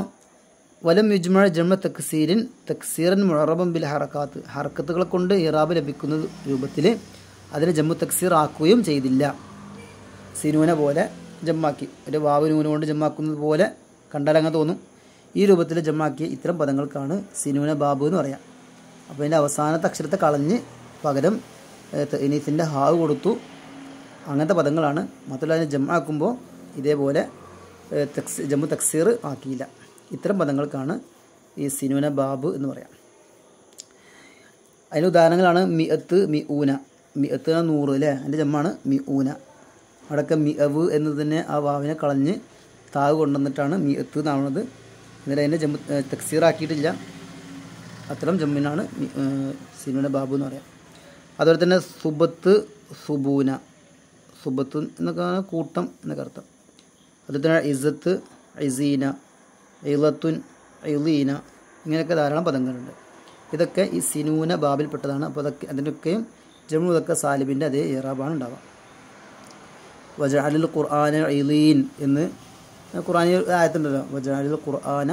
വലം യുജ്മഅ ജമ്മ തക്സീറൻ മുഅറബൻ ബിൽ ഹറക്കാത്ത്, ഹറക്കത്തുകളെ കൊണ്ട് ഇറാബ് ലഭിക്കുന്ന രൂപത്തിൽ അതിനെ ജമ്മു തക്സീർ ആക്കുകയും ചെയ്തില്ല. സിനൂന പോലെ ജമ്മാക്കി, ഒരു വാവ് നൂന കൊണ്ട് ജമ്മാക്കുന്നത് പോലെ കണ്ടാലങ്ങ് തോന്നും. ഈ രൂപത്തിൽ ജമ്മാക്കിയ ഇത്തരം പദങ്ങൾക്കാണ് സിനൂന ബാബു എന്ന് പറയാം. അപ്പോൾ അതിൻ്റെ അവസാനത്തെ അക്ഷരത്തെ കളഞ്ഞ് പകരം ഇനീസിൻ്റെ ഹാവ് കൊടുത്തു. അങ്ങനത്തെ പദങ്ങളാണ്. മാത്രമല്ല അതിനെ ജമ്മാക്കുമ്പോൾ ഇതേപോലെ ജമ്മു തക്സീർ ആക്കിയില്ല. ഇത്തരം പദങ്ങൾക്കാണ് ഈ സിനൂന ബാബ് എന്ന് പറയാം. അതിന് ഉദാഹരണങ്ങളാണ് മിഅത്ത്, മിഊന. മിഅത്ത് 100 അല്ലേ, അതിൻ്റെ ജമ്മാണ് മിഊന. അവിടെയൊക്കെ മിഅവ് എന്നതിനെ ആ വാവിനെ കളഞ്ഞ് താവ് കൊണ്ടുവന്നിട്ടാണ് മിഅത്ത് എന്നാവുന്നത്. എന്നിട്ട് അതിൻ്റെ ജമ്മു തക്സീർ ആക്കിയിട്ടില്ല. അത്തരം ജമ്മിനാണ് സിനൂന ബാബു എന്ന് പറയാം. അതുപോലെ തന്നെ സുബത്ത്, സുബൂന. സുബത്ത് എന്നൊക്കെ കൂട്ടം എന്നൊക്കെ അർത്ഥം. അതുപോലെ തന്നെ ഇസത്ത്, ഇസീന, ഇളത്തുൻ, ഇളീന, ഇങ്ങനെയൊക്കെ ധാരാളം പദങ്ങളുണ്ട്. ഇതൊക്കെ ഈ സിനൂന ബാബിൽപ്പെട്ടതാണ്. അപ്പോൾ അതൊക്കെ അതിനൊക്കെയും ജമ്മു ഇതൊക്കെ സാലിബിൻ്റെ അതേ ഇറാബാണ് ഉണ്ടാവുക. വജഅലിൽ ഖുർആന ഇളീൻ എന്ന് ഖുർആനിൽ ആയത്തുണ്ടല്ലോ. വജഅലിൽ ഖുർആന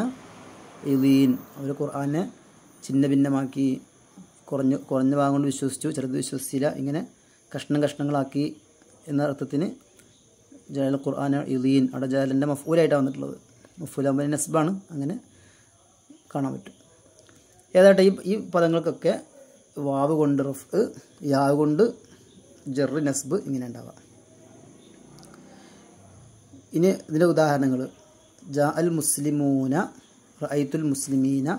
ഇളീൻ, അവർ ഖുർആനെ ചിന്ന ഭിന്നമാക്കി, കുറഞ്ഞ ഭാഗം കൊണ്ട് വിശ്വസിച്ചു, ചിലത് വിശ്വസിച്ചില്ല, ഇങ്ങനെ കഷ്ണങ്ങളാക്കി എന്ന അർത്ഥത്തിന് ജഅലിൽ ഖുർആന ഇളീൻ. അവിടെ ജഅലിൻ്റെ മഫ്ഊലായിട്ടാണ് വന്നിട്ടുള്ളത്. മഫ്ഊലാകുമ്പോൾ നസ്ബാണ്, അങ്ങനെ കാണാൻ പറ്റും. ഏതാട്ടെ ഈ പദങ്ങൾക്കൊക്കെ വാവ് കൊണ്ട് റഫ്, യാ കൊണ്ട് ജറ്, നസ്ബ് ഇങ്ങനെ ഉണ്ടാവാം. ഇനി ഇതിൻ്റെ ഉദാഹരണങ്ങൾ: ജാ അൽ മുസ്ലിമൂന, റഅയ്തുൽ മുസ്ലിമീന,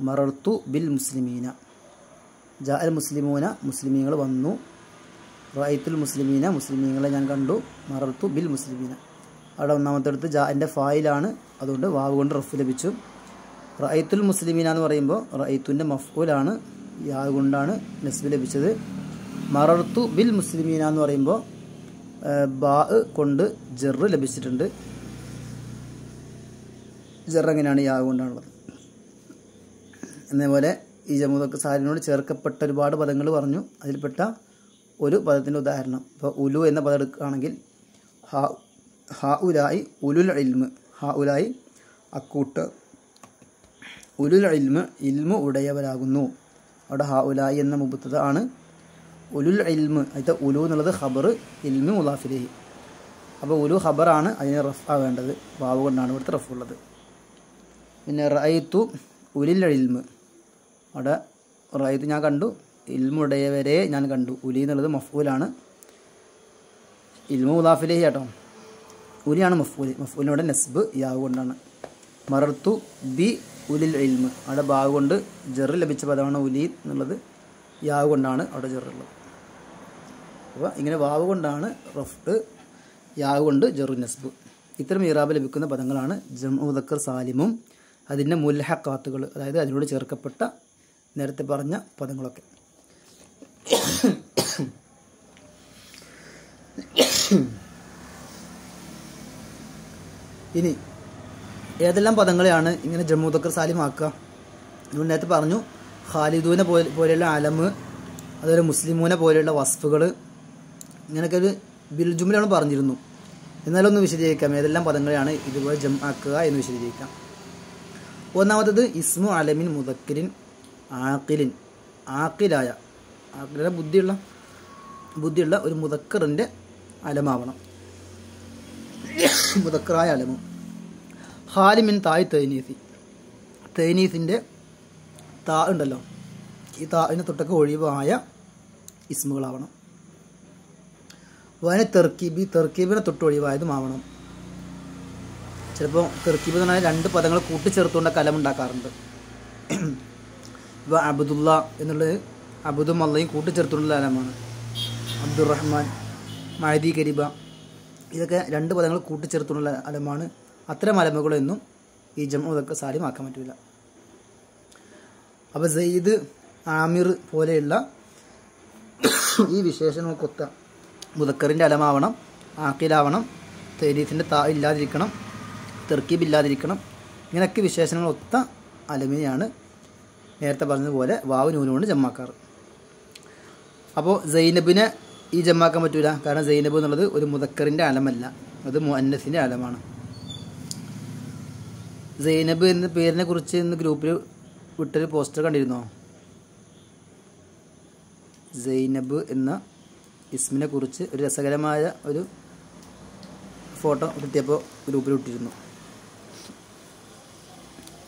മറർത്തു ബിൽ മുസ്ലിമീന. ജാ അൽ മുസ്ലിമൂന, മുസ്ലിമീങ്ങൾ വന്നു. റഅയ്തുൽ മുസ്ലിമീന, മുസ്ലിമീങ്ങളെ ഞാൻ കണ്ടു. മറർത്തു ബിൽ മുസ്ലിമീന, അവിടെ ഒന്നാമത്തെടുത്ത് ജാൻ്റെ ഫായിലാണ്, അതുകൊണ്ട് വാവ് കൊണ്ട് റഫ് ലഭിച്ചു. റഅയ്തുൽ മുസ്ലിമീന എന്ന് പറയുമ്പോൾ റഅയ്തുൻ്റെ മഫ്ഊലാണ്, യാ കൊണ്ടാണ് നസ്ബ് ലഭിച്ചത്. മറർത്തു ബിൽ മുസ്ലിമീന എന്ന് പറയുമ്പോൾ ബാ കൊണ്ട് ജറ് ലഭിച്ചിട്ടുണ്ട്. ജറ് എങ്ങനെയാണ്? യാ കൊണ്ടാണുള്ളത്. എന്നപോലെ ഈ ജമ്മു സാലിനോട് ചേർക്കപ്പെട്ട ഒരുപാട് പദങ്ങൾ പറഞ്ഞു. അതിൽപ്പെട്ട ഒരു പദത്തിൻ്റെ ഉദാഹരണം ഇപ്പോൾ ഉലു എന്ന പദം എടുക്കുകയാണെങ്കിൽ ഹാ ഉലായി ഉലുൽ ഇൽമ്, ഹാ ഉലായി അക്കൂട്ട്, ഉലുൽ ഇൽമ് ഇൽമു ഉടയവരാകുന്നു. അവിടെ ഹാ ഉലായി എന്ന മുബത്തദ ആണ്. ഉലുൽ ഇൽമ്, അതിൻ്റെ ഉലു എന്നുള്ളത് ഖബർ, ഇൽമു മുളാഫിലേഹി. അപ്പോൾ ഉലു ഖബറാണ്, അതിന് റഫ് ആവേണ്ടത്. വാവ് കൊണ്ടാണ് ഇവിടുത്തെ റഫ് ഉള്ളത്. പിന്നെ റഅയ്തു ഉലിൽ ഇൽമ്, അവിടെ റഅയ്തു ഞാൻ കണ്ടു, ഇൽമുടയവരെ ഞാൻ കണ്ടു. ഉലി എന്നുള്ളത് മഫ്ഊലാണ്, ഇൽമു മുളാഫിലേഹി കേട്ടോ. ഉലിയാണ് മഫ്ഊല്, മഫ്ഊലിനോടെ നസ്ബ് യാവ് കൊണ്ടാണ്. മറർത്തു ബി ഉലിൽ ഇൽമ്, അവിടെ ബാവ് കൊണ്ട് ജറ് ലഭിച്ച പദമാണ് ഉലി എന്നുള്ളത്, യാവ് കൊണ്ടാണ് അവിടെ ജറുള്ളത്. അപ്പോൾ ഇങ്ങനെ വാവ് കൊണ്ടാണ് റഫ്, യാവ് കൊണ്ട് ജറു നസ്ബ്. ഇത്തരം ഇറാബ് ലഭിക്കുന്ന പദങ്ങളാണ് ജംഉ മുദക്കർ സാലിമും അതിൻ്റെ മുൽഹഖാത്തുകൾ, അതായത് അതിനോട് ചേർക്കപ്പെട്ട നേരത്തെ പറഞ്ഞ പദങ്ങളൊക്കെ. ഇനി ഏതെല്ലാം പദങ്ങളെയാണ് ഇങ്ങനെ ജംഉ മുദക്കർ സാലിമാക്കുക? നമ്മൾ നേരത്തെ പറഞ്ഞു ഖാലിദൂനെ പോലെയുള്ള അലമ്, അതുപോലെ മുസ്ലിമൂനെ പോലെയുള്ള വസ്ഫുകൾ, ഇങ്ങനെയൊക്കെ ഒരു ബിൽജുമിലാണ് പറഞ്ഞിരുന്നു. എന്നാലൊന്ന് വിശദീകരിക്കാം ഏതെല്ലാം പദങ്ങളെയാണ് ഇതുപോലെ ജംആക്കുക എന്ന് വിശദീകരിക്കാം. ഒന്നാമത്തത് ഇസ്മു അലമിൻ മുദക്കിരിൻ ആഖിലിൻ, ആഖിലായ ബുദ്ധിയുള്ള ഒരു മുദക്കറിൻ്റെ അലമാവണം, മുദക്കറായ അലമ്. ഹാലിമിൻ തായ് തൈനീസി, തൈനീസിൻ്റെ താ ഉണ്ടല്ലോ, ഈ താവിന് തൊട്ടൊക്കെ ഒഴിവായ ഇസ്മുകളാവണം. വന തെർക്കീബി, തെർക്കീബിനെ തൊട്ട് ഒഴിവായതുമാവണം. ചിലപ്പോൾ തെർക്കീബ് എന്ന് പറഞ്ഞാൽ രണ്ട് പദങ്ങൾ കൂട്ടിച്ചേർത്തുകൊണ്ട് കലമുണ്ടാക്കാറുണ്ട്. ഇപ്പോൾ അബ്ദുള്ള എന്നുള്ളത് അബ്ദും അള്ളയും കൂട്ടിച്ചേർത്തുകൊണ്ടുള്ള അലമാണ്. അബ്ദുറഹ്മാൻ, മഅദി കരീബ, ഇതൊക്കെ രണ്ട് പദങ്ങൾ കൂട്ടിച്ചേർത്തുകൊണ്ടുള്ള അലമാണ്. അത്തരം അലമുകളൊന്നും ഈ ജംഉ മുദക്കർ സാലിം ആക്കാൻ പറ്റില്ല. അപ്പോൾ സെയ്ദ്, ആമിർ പോലെയുള്ള ഈ വിശേഷണങ്ങൾക്കൊത്ത മുദക്കറിൻ്റെ അലമാവണം, ആക്കിലാവണം, തൈനീസിൻ്റെ താ ഇല്ലാതിരിക്കണം, തെർക്കീബ് ഇല്ലാതിരിക്കണം. ഇങ്ങനെയൊക്കെ വിശേഷണങ്ങളൊത്ത അലമിനെയാണ് നേരത്തെ പറഞ്ഞതുപോലെ വാവ് നൂന് കൊണ്ട് ജമ്മാക്കാറ്. അപ്പോൾ സൈനബിനെ ഈ ജമ്മാക്കാൻ പറ്റൂല, കാരണം സൈനബ് എന്നുള്ളത് ഒരു മുദക്കറിൻ്റെ അലമല്ല, അത് മുഅന്നസിൻ്റെ അലമാണ്. സൈനബ് എന്ന പേരിനെ കുറിച്ച് ഇന്ന് ഗ്രൂപ്പിൽ വിട്ടൊരു പോസ്റ്റർ കണ്ടിരുന്നോ? സൈനബ് എന്ന ഇസ്മിനെ കുറിച്ച് ഒരു രസകരമായ ഒരു ഫോട്ടോ കിട്ടിയപ്പോൾ ഗ്രൂപ്പിൽ വിട്ടിരുന്നു.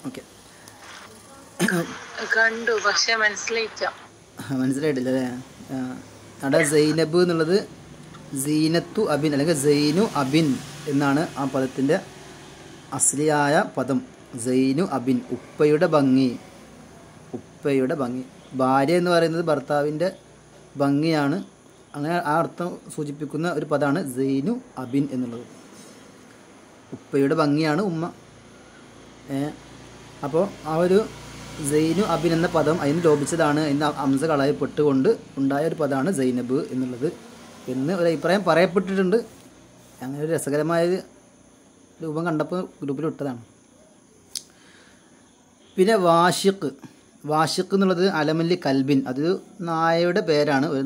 ഓക്കെ, കണ്ടു, പക്ഷെ മനസ്സിലായിട്ടില്ല അല്ലേ? അവിടെ സൈനബ് എന്നുള്ളത് സീനത്തു അബിൻ അല്ലെങ്കിൽ സൈനു അബിൻ എന്നാണ് ആ പദത്തിൻ്റെ അസ്ലിയായ പദം. സൈനു അബിൻ, ഉപ്പയുടെ ഭംഗി, ഉപ്പയുടെ ഭംഗി. ഭാര്യ എന്ന് പറയുന്നത് ഭർത്താവിൻ്റെ ഭംഗിയാണ്. അങ്ങനെ ആ അർത്ഥം സൂചിപ്പിക്കുന്ന ഒരു പദമാണ് സൈനു അബിൻ എന്നുള്ളത്. ഉപ്പയുടെ ഭംഗിയാണ് ഉമ്മ. അപ്പോൾ ആ ഒരു സൈനു അബിൻ എന്ന പദം അതിന് ലോപിച്ചതാണ്, അതിന് അംസ കളയപ്പെട്ടുകൊണ്ട് ഉണ്ടായ ഒരു പദമാണ് സൈനബ് എന്നുള്ളത് എന്ന് ഒരു അഭിപ്രായം പറയപ്പെട്ടിട്ടുണ്ട്. അങ്ങനെ ഒരു രസകരമായ രൂപം കണ്ടപ്പോൾ ഗ്രൂപ്പിൽ വിട്ടതാണ്. പിന്നെ വാഷിഖ്, വാഷിഖ് എന്നുള്ളത് അലമല്ലി കൽബിൻ, അത് നായയുടെ പേരാണ്. ഒരു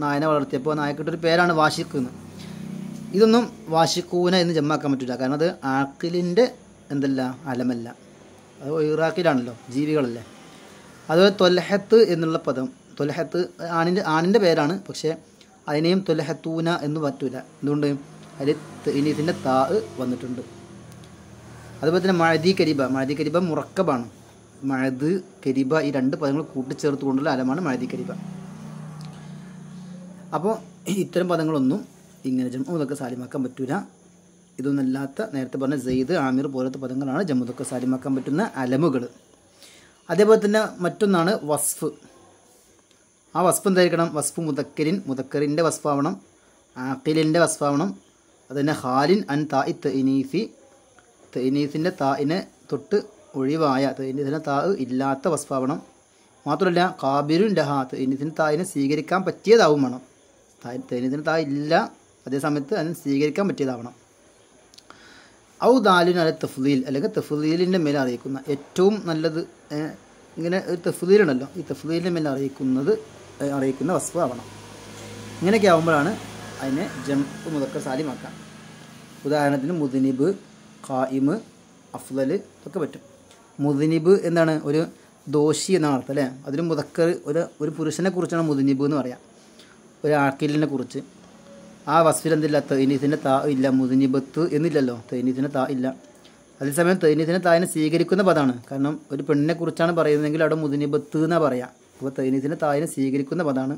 നായനെ വളർത്തിയപ്പോൾ നായക്കിട്ടൊരു പേരാണ് വാഷിഖ് എന്ന്. ഇതൊന്നും വാഷിഖൂന എന്ന് ജമ്മാക്കാൻ പറ്റില്ല, കാരണം അത് ആക്കിലിൻ്റെ എന്തല്ല അലമല്ല, അത് ഇറാഖിലാണല്ലോ, ജീവികളല്ലേ. അതുപോലെ തൊലഹത്ത് എന്നുള്ള പദം, തൊലഹത്ത് ആണിൻ്റെ പേരാണ്, പക്ഷേ അതിനെയും തൊലഹത്തൂന എന്ന് പറ്റൂല. എന്തുകൊണ്ട്? അതിൽ ഇനീസിൻ്റെ താ വന്നിട്ടുണ്ട്. അതുപോലെ തന്നെ മഅദി കരീബ, മഅദി കരീബ മുറക്കബാണ്. മഅദ് കരീബ ഈ രണ്ട് പദങ്ങൾ കൂട്ടിച്ചേർത്തുകൊണ്ടുള്ള അലമാണ് മഅദി കരീബ. അപ്പോൾ ഇത്തരം പദങ്ങളൊന്നും ഇങ്ങനെ ജംഉ മുദക്കർ സാലിമാക്കാൻ പറ്റൂല. ഇതൊന്നല്ലാത്ത നേരത്തെ പറഞ്ഞ സെയ്ദ്, ആമിർ പോലത്തെ പദങ്ങളാണ് ജംഉ മുദക്കർ സാലിമാക്കാൻ പറ്റുന്ന അലമുകൾ. അതേപോലെ തന്നെ മറ്റൊന്നാണ് വസ്ഫ്. ആ വസ്ഫ് എന്തായിരിക്കണം? വസ്ഫ് മുദക്കരിൻ, മുദക്കറിൻ്റെ വസ്ഫാവണം, ആഖിലിൻ്റെ വസ്ഫാവണം. അതുതന്നെ ഹാലിൻ അൻ താഇ തഇനീസി, തഇനീസിൻ്റെ താഇനെ തൊട്ട് ഒഴിവായ, തഇനീസിൻ്റെ താ ഇല്ലാത്ത വസ്ഫാവണം. മാത്രമല്ല കാബിലുൻ ലഹ, തഇനീസിൻ്റെ താഇനെ സ്വീകരിക്കാൻ പറ്റിയതാവും വേണം. തഇനീസിൻ്റെ താ ഇല്ല, അതേസമയത്ത് അതിനെ സ്വീകരിക്കാൻ പറ്റിയതാവണം. ഔ ദാലുൻ അല തഫ്ലീൽ, അല്ലെങ്കിൽ തഫ്ലീലിൻ്റെ മേലെ അറിയിക്കുന്ന ഏറ്റവും നല്ലത്, ഇങ്ങനെ ഒരു തഫ്ലീലുണ്ടല്ലോ, ഈ തഫ്ലീലിൻ്റെ മേലെ അറിയിക്കുന്ന വസ്ഫ് ആവണം. ഇങ്ങനെയൊക്കെ ആകുമ്പോഴാണ് അതിനെ ജംഉ മുദക്കർ സാലിമാക്കാം. ഉദാഹരണത്തിന് മുദ്നിബ്, ഖായിമ്, അഫ്ളൽ ഒക്കെ പറ്റും. മുദ്നിബ് എന്താണ്? ഒരു ദോഷി എന്നാണ് അർത്ഥം അല്ലേ? അതിന് മുദക്കർ ഒരു പുരുഷനെ കുറിച്ചാണ് മുദ്നിബ് എന്ന് പറയാം, ഒരു ആക്കിലിനെ കുറിച്ച്. ആ വസ്ഫിൽ എന്തില്ല? തൈനീസിൻ്റെ താ ഇല്ല, മുദ്നിബത്ത് എന്നില്ലല്ലോ, തൈനീസിൻ്റെ താ ഇല്ല. അതേസമയം തൈനീസിൻ്റെ തായിനെ സ്വീകരിക്കുന്ന പദമാണ്, കാരണം ഒരു പെണ്ണിനെ കുറിച്ചാണ് പറയുന്നതെങ്കിൽ അവിടെ മുദ്നിബത്ത് എന്നാണ് പറയാം. അപ്പോൾ തൈനീസിൻ്റെ തായിനെ സ്വീകരിക്കുന്ന പദമാണ്.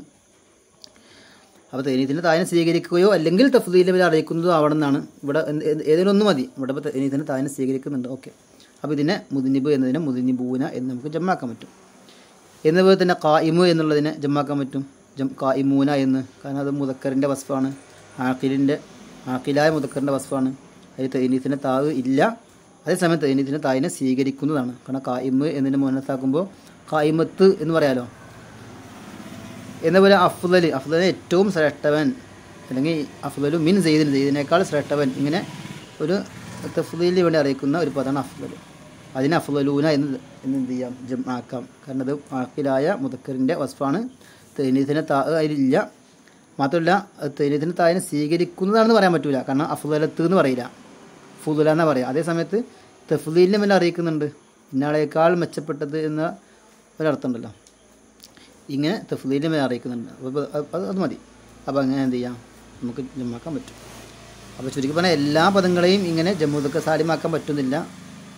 അപ്പോൾ തൈനീസിൻ്റെ തായിനെ സ്വീകരിക്കുകയോ അല്ലെങ്കിൽ തഫ്ദീലിനെ മേലെ അറിയിക്കുന്നതോ ആവണമെന്നാണ്. ഇവിടെ ഏതെങ്കിലും ഒന്ന് മതി. ഇവിടെ ഇപ്പോൾ തൈനീസിൻ്റെ തായിനെ സ്വീകരിക്കുന്നുണ്ട്, ഓക്കെ. അപ്പോൾ ഇതിനെ മുദ്നിബ് എന്നതിനെ മുദ്നിബൂന എന്ന് നമുക്ക് ജമ്മാക്കാൻ പറ്റും. എന്നപോലെ തന്നെ ഖായിമു എന്നുള്ളതിനെ ജമ്മാക്കാൻ പറ്റും, ഖായിമൂന എന്ന്, കാരണം അത് മുദക്കറിൻ്റെ വസ്ഫാണ്, ആക്കിലായ മുദക്കറിൻ്റെ വസ്ഫാണ്. അതിൽ തൈനീസിൻ്റെ താവ് ഇല്ല, അതേസമയം തൈനീസിൻ്റെ തായിനെ സ്വീകരിക്കുന്നതാണ്. കാരണം ഖായിമ് എന്നതിനെ മുന്നത്താക്കുമ്പോൾ ഖായിമത്ത് എന്ന് പറയാലോ. എന്നപോലെ അഫ്ളൽ ഏറ്റവും ശ്രേഷ്ഠവൻ, അല്ലെങ്കിൽ അഫ്ളലു മിൻ സെയ്ദിൻ, സെയ്ദിനേക്കാൾ ശ്രേഷ്ഠവൻ, ഇങ്ങനെ ഒരു തഫ്ളീലിന് വേണ്ടി അറിയിക്കുന്ന ഒരു പദമാണ് അഫ്ളൽ. അതിന് അഫ്ളലൂന എന്ന് എന്ത് ചെയ്യാം? ജംആക്കാം, കാരണം അത് ആക്കിലായ മുദക്കറിൻ്റെ വസ്ഫാണ്. തൈനീസിൻ്റെ താ അതിലില്ല. മാത്രമല്ല തൈനീസിൻ്റെ തായിനെ സ്വീകരിക്കുന്നതാണെന്ന് പറയാൻ പറ്റില്ല, കാരണം അഫ്ളലത്ത് എന്ന് പറയില്ല, ഫുദുല എന്നാണ് പറയുക. അതേ സമയത്ത് തഫ്ളീലിനെ മേലെ അറിയിക്കുന്നുണ്ട്, ഇന്നാളേക്കാൾ മെച്ചപ്പെട്ടത് എന്ന ഒരർത്ഥമുണ്ടല്ലോ, ഇങ്ങനെ തഫ്ളീലിനെ മേലെ അറിയിക്കുന്നുണ്ട്. അപ്പോൾ അത് മതി. അപ്പോൾ അങ്ങനെ എന്ത് ചെയ്യാം? നമുക്ക് ജമ്മാക്കാൻ പറ്റും. അപ്പോൾ ചുരുക്കി പറഞ്ഞാൽ എല്ലാ പദങ്ങളെയും ഇങ്ങനെ ജമ്മു മുദക്കർ സാലിമാക്കാൻ പറ്റുന്നില്ല.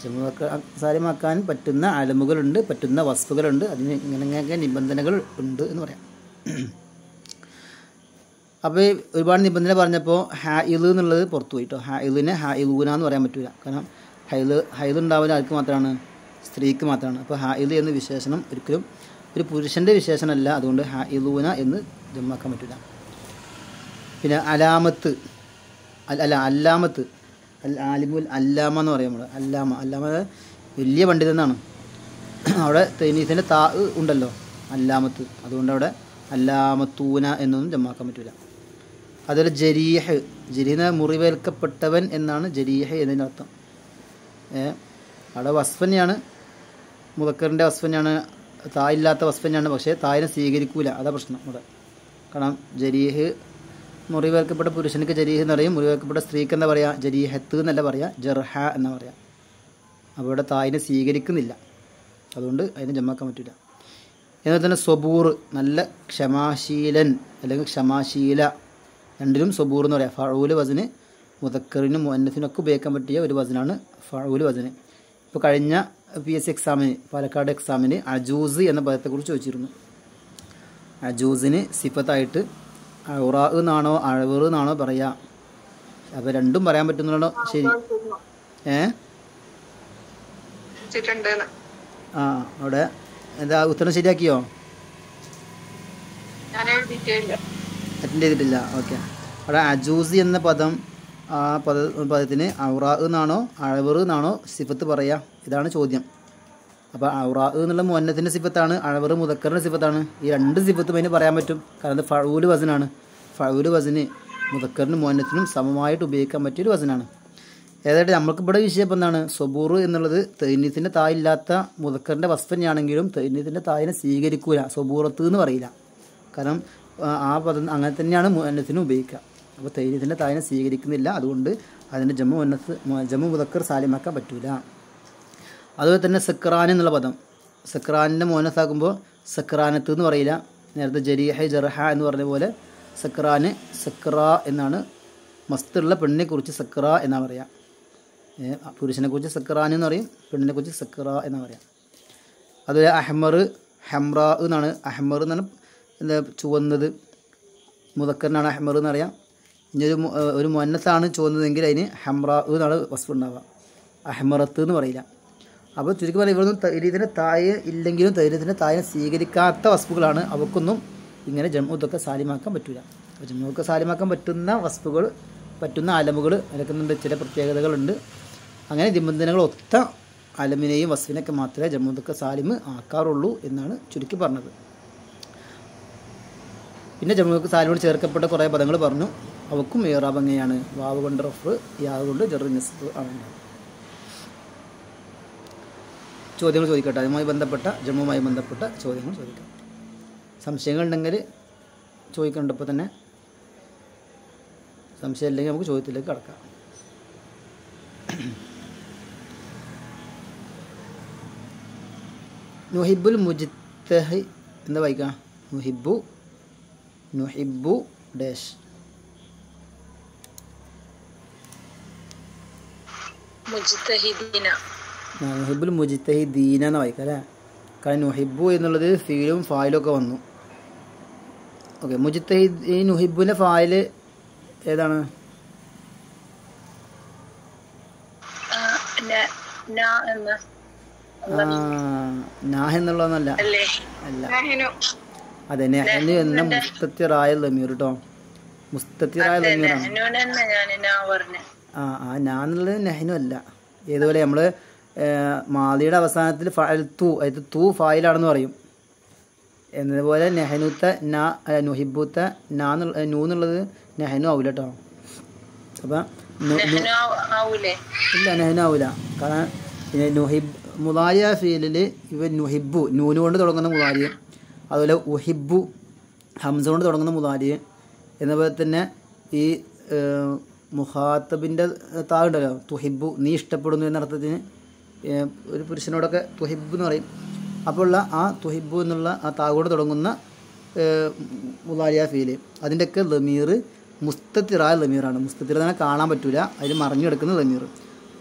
ജമ്മു മുദക്കർ സാലിമാക്കാൻ പറ്റുന്ന അലമുകളുണ്ട്, പറ്റുന്ന വസ്തുക്കളുണ്ട്, അതിന് ഇങ്ങനെ നിബന്ധനകൾ ഉണ്ട് എന്ന് പറയാം. അപ്പോൾ ഒരുപാട് നിബന്ധന പറഞ്ഞപ്പോൾ ഹായിൽ എന്നുള്ളത് പുറത്തു പോയിട്ടോ. ഹായിലിനെ ഹായിലൂന എന്ന് പറയാൻ പറ്റില്ല. കാരണം ഹൈൽ ഉണ്ടാവുന്ന ആർക്ക് മാത്രമാണ്? സ്ത്രീക്ക് മാത്രമാണ്. അപ്പോൾ ഹായിൽ എന്ന വിശേഷണം ഒരിക്കലും ഒരു പുരുഷൻ്റെ വിശേഷണമല്ല. അതുകൊണ്ട് ഹായിലൂന എന്ന് ജമ്മാക്കാൻ പറ്റില്ല. പിന്നെ അലാമത്ത് അല്ലാമത്ത് ആലിമുൽ അല്ലാമ എന്ന് പറയും നമ്മൾ. അല്ലാമ വലിയ പണ്ഡിതൻ എന്നാണ്. അവിടെ തൈനീസിൻ്റെ താ ഉണ്ടല്ലോ, അല്ലാമത്ത്. അതുകൊണ്ട് അവിടെ അല്ലാമത്തൂന എന്നൊന്നും ജമ്മാക്കാൻ പറ്റില്ല. അതുപോലെ ജരീഹ് മുറിവേൽക്കപ്പെട്ടവൻ എന്നാണ് ജരീഹ് എന്നതിൻ്റെ അർത്ഥം. അവിടെ വസ്ഫന്നെയാണ്, മുദക്കറിൻ്റെ വസ്ഫന്നെയാണ്, തായില്ലാത്ത വസ്ഫന്നെയാണ്. പക്ഷേ തായിനെ സ്വീകരിക്കൂല, അതാ പ്രശ്നം അവിടെ. കാരണം ജരീഹ് മുറിവേൽക്കപ്പെട്ട പുരുഷനിക്ക് ജരീഹ് എന്ന് പറയും, മുറിവേൽക്കപ്പെട്ട സ്ത്രീക്ക് എന്താ പറയുക? ജരീഹത്ത് എന്നല്ല പറയുക, ജർഹ എന്നാ പറയുക. അപ്പോൾ ഇവിടെ തായിനെ സ്വീകരിക്കുന്നില്ല, അതുകൊണ്ട് അതിനെ ജമ്മാക്കാൻ പറ്റില്ല. എന്നാൽ തന്നെ സ്വബൂർ, നല്ല ക്ഷമാശീലൻ അല്ലെങ്കിൽ ക്ഷമാശീല, രണ്ടിലും സ്വബൂർ എന്ന് പറയാം. ഫഊല് വസന് മുദക്കറിനും മുഅന്നസിനൊക്കെ ഉപയോഗിക്കാൻ പറ്റിയ ഒരു വസനാണ് ഫഊല് വസന്. ഇപ്പോൾ കഴിഞ്ഞ PSC എക്സാമിന്, പാലക്കാട് എക്സാമിന് അജൂസ് എന്ന പദത്തെക്കുറിച്ച് ചോദിച്ചിരുന്നു. അജൂസിന് സിഫത്തായിട്ട് ഔറാ എന്നാണോ അഴവർ എന്നാണോ പറയുക? അപ്പോൾ രണ്ടും പറയാൻ പറ്റുന്നുണ്ടോ? ശരി. അവിടെ എന്താ ഉത്തരം ശരിയാക്കിയോ? അറ്റൻഡ് ചെയ്തിട്ടില്ല. ഓക്കെ. അവിടെ അജൂസ് എന്ന പദം, ആ പദത്തിന് ഔറാ എന്നാണോ അഴവർ എന്നാണോ സിഫത്ത് പറയുക? ഇതാണ് ചോദ്യം. അപ്പോൾ ഔറാ എന്നുള്ള മുഅന്നസിൻ്റെ സിഫത്താണ്, അഴവർ മുദക്കറിൻ്റെ സിഫത്താണ്. ഈ രണ്ട് സിഫത്തും അതിന് പറയാൻ പറ്റും. കാരണം അത് ഫഊല് വസനാണ്. ഫഊല് വസന് മുദക്കറിനും മുഅന്നസിനും സമമായിട്ട് ഉപയോഗിക്കാൻ പറ്റിയൊരു വസനാണ്. ഏതായിട്ട് നമ്മൾക്കിവിടെ വിഷയം ഇപ്പം എന്താണ്? സ്വബൂർ എന്നുള്ളത് തൈനീസിൻ്റെ തായില്ലാത്ത മുദക്കറിൻ്റെ വസ്ഫന്നെയാണെങ്കിലും തൈനീസിൻ്റെ തായിനെ സ്വീകരിക്കൂല, സ്വബൂറത്ത് എന്ന് പറയില്ല. കാരണം ആ പദം അങ്ങനെ തന്നെയാണ് മുഅന്നസിനും ഉപയോഗിക്കുക. അപ്പോൾ തൈനീസിൻ്റെ തായിനെ സ്വീകരിക്കുന്നില്ല, അതുകൊണ്ട് അതിൻ്റെ ജമ്മു മുദക്കർ സാലിമാക്കാൻ പറ്റൂല. അതുപോലെ തന്നെ സക്രാൻ എന്നുള്ള പദം, സക്രാനിൻ്റെ മുഅന്നസാക്കുമ്പോൾ സക്രാനത്ത് എന്ന് പറയില്ല. നേരത്തെ ജരീഹ ജർഹ എന്ന് പറഞ്ഞ പോലെ സക്രാന് സക്ര എന്നാണ്. മസ്തുള്ള പെണ്ണിനെക്കുറിച്ച് സക്ര എന്നാണ് പറയുക. പുരുഷനെക്കുറിച്ച് സക്രാൻ എന്ന് പറയും, പെണ്ണിനെക്കുറിച്ച് സക്ര എന്നാണ് പറയുക. അതുപോലെ അഹ്മർ ഹംറ എന്നാണ്. അഹ്മർ എന്നാണ് എന്താ ചുവന്നത്, മുദക്കറിനാണ് അഹ്മർ എന്ന് പറയാം. ഇനി ഒരു മുഅന്നസാണ് ചുവന്നതെങ്കിൽ അതിന് ഹംറ എന്നാണ് വസ്ഫ് ഉണ്ടാവുക, അഹ്മറത്ത് എന്ന് പറയില്ല. അപ്പോൾ ചുരുക്കി പറഞ്ഞാൽ ഇവരൊന്നും തൈരീതിൻ്റെ തായ ഇല്ലെങ്കിലും തൈരീതിൻ്റെ തായെ സ്വീകരിക്കാത്ത വസ്തുക്കളാണ്. അവക്കൊന്നും ഇങ്ങനെ ജമ്മുദൊക്കെ സാലിമാക്കാൻ പറ്റില്ല. അപ്പോൾ ജമ്മുദൊക്കെ സാലിമാക്കാൻ പറ്റുന്ന വസ്തുക്കൾ, പറ്റുന്ന അലമുകൾ, അതിനൊക്കെ ചില പ്രത്യേകതകളുണ്ട്. അങ്ങനെ നിബന്ധനകൾ ഒത്ത അലമിനെയും വസ്ഫിനെയൊക്കെ മാത്രമേ ജമ്മുദൊക്കെ സാലിമ് ആക്കാറുള്ളൂ എന്നാണ് ചുരുക്കി പറഞ്ഞത്. പിന്നെ ജമ്മുദൊക്കെ സാലിമോട് ചേർക്കപ്പെട്ട കുറേ പദങ്ങൾ പറഞ്ഞു. അവക്കും ഇറാബ് എങ്ങനെയാണ്? വാവ് കൊണ്ട് റഫ്, യാവ് കൊണ്ട് ജറ് നസ്ബ് ആണ്. ചോദ്യങ്ങൾ ചോദിക്കട്ടെ, അതുമായി ബന്ധപ്പെട്ട ജമ്മുമായി ബന്ധപ്പെട്ട ചോദ്യങ്ങൾ ചോദിക്കാം. സംശയങ്ങളുണ്ടെങ്കിൽ ചോദിക്കേണ്ട. ഇപ്പോൾ തന്നെ സംശയം ഇല്ലെങ്കിൽ നമുക്ക് ചോദ്യത്തിലേക്ക് കടക്കാം. നുഹിബുൽ മുജ്തഹി എന്താ വായിക്കാം? നുഹിബു ഡാഷ് നുഹിബുൽ മുജ്തഹിദീന എന്ന് വായിക്കാം അല്ലേ? കാരണം നുഹിബു എന്നുള്ളത് ഫീലും ഫായിലും ഒക്കെ വന്നു. ഓക്കെ. മുജ്തഹിദ്, ഈ നുഹിബുവിൻ്റെ ഫായിൽ ഏതാണ്? നാഹ് എന്നുള്ളതൊന്നല്ല, അല്ല. അതെ, നെഹ്നു എന്ന മുസ്തത്തിറായ ലമീർ കേട്ടോ, മുസ്തത്തിറായ ലമീറാണ്. എന്നുള്ളത് നെഹ്നു അല്ല. ഏതുപോലെ നമ്മൾ മാലിയുടെ അവസാനത്തിൽ ഫഅൽതു, അത് തു ഫായിലാണെന്ന് പറയും. എന്നതുപോലെ നെഹനുത്ത നുഹിബുത്ത നൂ എന്നുള്ളത് നെഹനു ആവൂല കേട്ടോ. അപ്പം ഇല്ല, നെഹനു ആവൂല. കാരണം നുഹിബ് മുദാരിയ ഫീലിൽ ഇവ നുഹിബു നൂന് കൊണ്ട് തുടങ്ങുന്ന മുദാരി, അതുപോലെ ഉഹിബു ഹംസ കൊണ്ട് തുടങ്ങുന്ന മുദാരി, എന്നപോലെ തന്നെ ഈ മുഖാത്തബിൻ്റെ താ ഉണ്ടല്ലോ, തുഹിബു നീ ഇഷ്ടപ്പെടുന്നു എന്നർത്ഥത്തിന് ഒരു പുരുഷനോടൊക്കെ തുഹിബു എന്ന് പറയും. അപ്പോൾ ഉള്ള ആ തുഹിബു എന്നുള്ള ആ താ കൊണ്ട് തുടങ്ങുന്ന മുദാരിയ ഫീല്, അതിൻ്റെയൊക്കെ ലമീർ മുസ്തത്തിറായ ലമീറാണ്. മുസ്തത്തിറ തന്നെ കാണാൻ പറ്റില്ല, അതിൽ മറിഞ്ഞു കിടക്കുന്ന ലമീർ.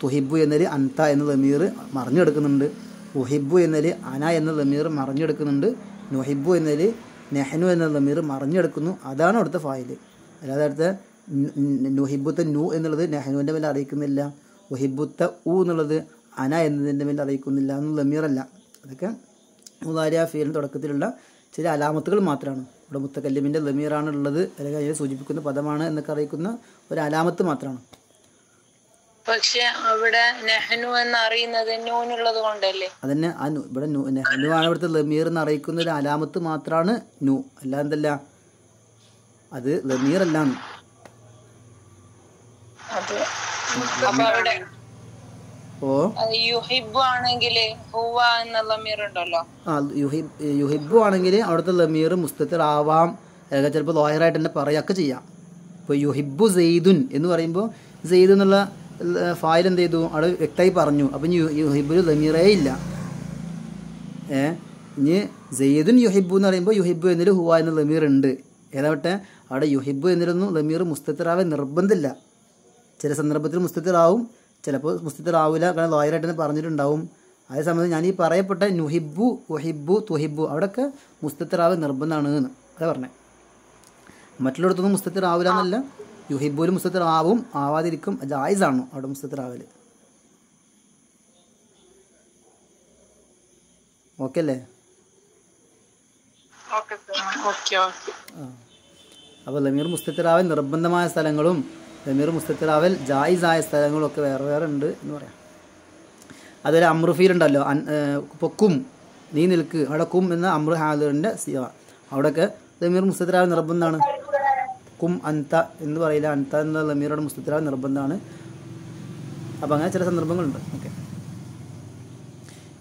തുഹിബു എന്നതിൽ അൻത എന്ന ലമീർ മറിഞ്ഞു കിടക്കുന്നുണ്ട്. ഉഹിബു എന്നതിൽ അന എന്ന ലമീർ മറിഞ്ഞു കിടക്കുന്നുണ്ട്. നുഹിബു എന്നതിൽ നെഹ്നു എന്ന ലമീർ മറിഞ്ഞു കിടക്കുന്നു. അതാണ് അവിടുത്തെ ഫായിൽ. അല്ലാതെ അടുത്ത നുഹിബുത്ത നു എന്നുള്ളത് നെഹ്നുവിൻ്റെ മേലെ അറിയിക്കുന്നില്ല. ഉഹിബുത്ത ഉ എന്നുള്ളത് അന എന്നതിൻ്റെ മേലെ അറിയിക്കുന്നില്ല. അതൊന്നും ലമീറല്ല. അതൊക്കെ മുദാരിഅ ഫീലിൻ്റെ തുടക്കത്തിലുള്ള ചില അലാമത്തുകൾ മാത്രമാണ്. ഇവിടെ മുത്തക്കല്ലിമിൻ്റെ ലമീറാണ് ഉള്ളത്, അല്ലെങ്കിൽ അതിനെ സൂചിപ്പിക്കുന്ന പദമാണ് എന്നൊക്കെ അറിയിക്കുന്ന ഒരു അലാമത്ത് മാത്രമാണ്. പക്ഷെ അവിടെ നെഹ്നു എന്ന് അറിയുന്നത് നൂനുള്ളത് കൊണ്ടല്ലേ? അതന്നെ ആ ഇവിടെ നെഹ്നു ആണ് ഇവിടുത്തെ ലമീർ എന്ന് അറിയിക്കുന്ന ഒരു അലാമത്ത് മാത്രമാണ് നു. അല്ല എന്തല്ല, അത് ലമീറല്ലാന്ന്. ഓ യുഹിബു ആണെങ്കിൽ ഹുവ എന്ന ലമീർ ഉണ്ടല്ലോ. ആ യുഹിബു ആണെങ്കിൽ അവിടുത്തെ ലമീർ മുസ്തത്തിർ ആവാം, അല്ലെങ്കിൽ ചിലപ്പോൾ ലോയറായിട്ട് തന്നെ പറയുകയൊക്കെ ചെയ്യാം. ഇപ്പോൾ യുഹിബു സെയ്ദുൻ എന്ന് പറയുമ്പോൾ സെയ്ദ് എന്നുള്ള ഫായിൽ എന്ത് ചെയ്തു അവിടെ വ്യക്തമായി പറഞ്ഞു. അപ്പം യുഹിബുൽ ലമീറേ ഇല്ല. ഇനി സെയ്ദുൻ യുഹിബു എന്ന് പറയുമ്പോൾ യുഹിബു എന്നതിൽ ഹുവ എന്ന ലമീർ ഉണ്ട്. ഏതാവട്ടെ അവിടെ യുഹിബു എന്നതിലൊന്നും ലമീർ മുസ്തത്തിറാവാൻ നിർബന്ധമില്ല. ചില സന്ദർഭത്തിൽ മുസ്തത്തിറാവും, ചിലപ്പോൾ മുസ്തത്തിറാവില്ല, കാരണം ലോയറായിട്ട് തന്നെ പറഞ്ഞിട്ടുണ്ടാവും. അതേ സമയത്ത് ഞാൻ ഈ പറയപ്പെട്ട നുഹിബു ഉഹിബു തുഹിബു അവിടെയൊക്കെ മുസ്തത്തിറാവ് നിർബന്ധമാണ് എന്ന് അതാ പറഞ്ഞത്. മറ്റുള്ളിടത്തൊന്നും മുസ്തത്തിറാവില്ല എന്നല്ല, യുഹിബുലും മുസ്തത്തിറാവും, ആവാതിരിക്കും, ജായിസാണോ അവിടെ മുസ്തത്തിറാവൽ. ഓക്കെ അല്ലേ? അപ്പോൾ ലമീർ മുസ്തത്തിറാവൽ നിർബന്ധമായ സ്ഥലങ്ങളും ലമീർ മുസ്തത്തിറാവൽ ജായിസായ സ്ഥലങ്ങളും ഒക്കെ വേറെ വേറെ ഉണ്ട് എന്ന് പറയാം. അതൊരു അമ്രുഫീൽ ഉണ്ടല്ലോ, ഇപ്പോൾ കും നീ നിൽക്ക്, അവിടെ കും എന്ന അമ്രു ഹാദിറിൻ്റെ സിയ, അവിടെയൊക്കെ ലമീർ മുസ്തത്തിറാവൽ നിർബന്ധമാണ്. കും അൻത എന്ന് പറയില്ല, അൻത എന്ന ലമീറുടെ മുസ്തത്തിറാവൽ നിർബന്ധമാണ്. അപ്പം അങ്ങനെ ചില സന്ദർഭങ്ങളുണ്ട്. ഓക്കെ.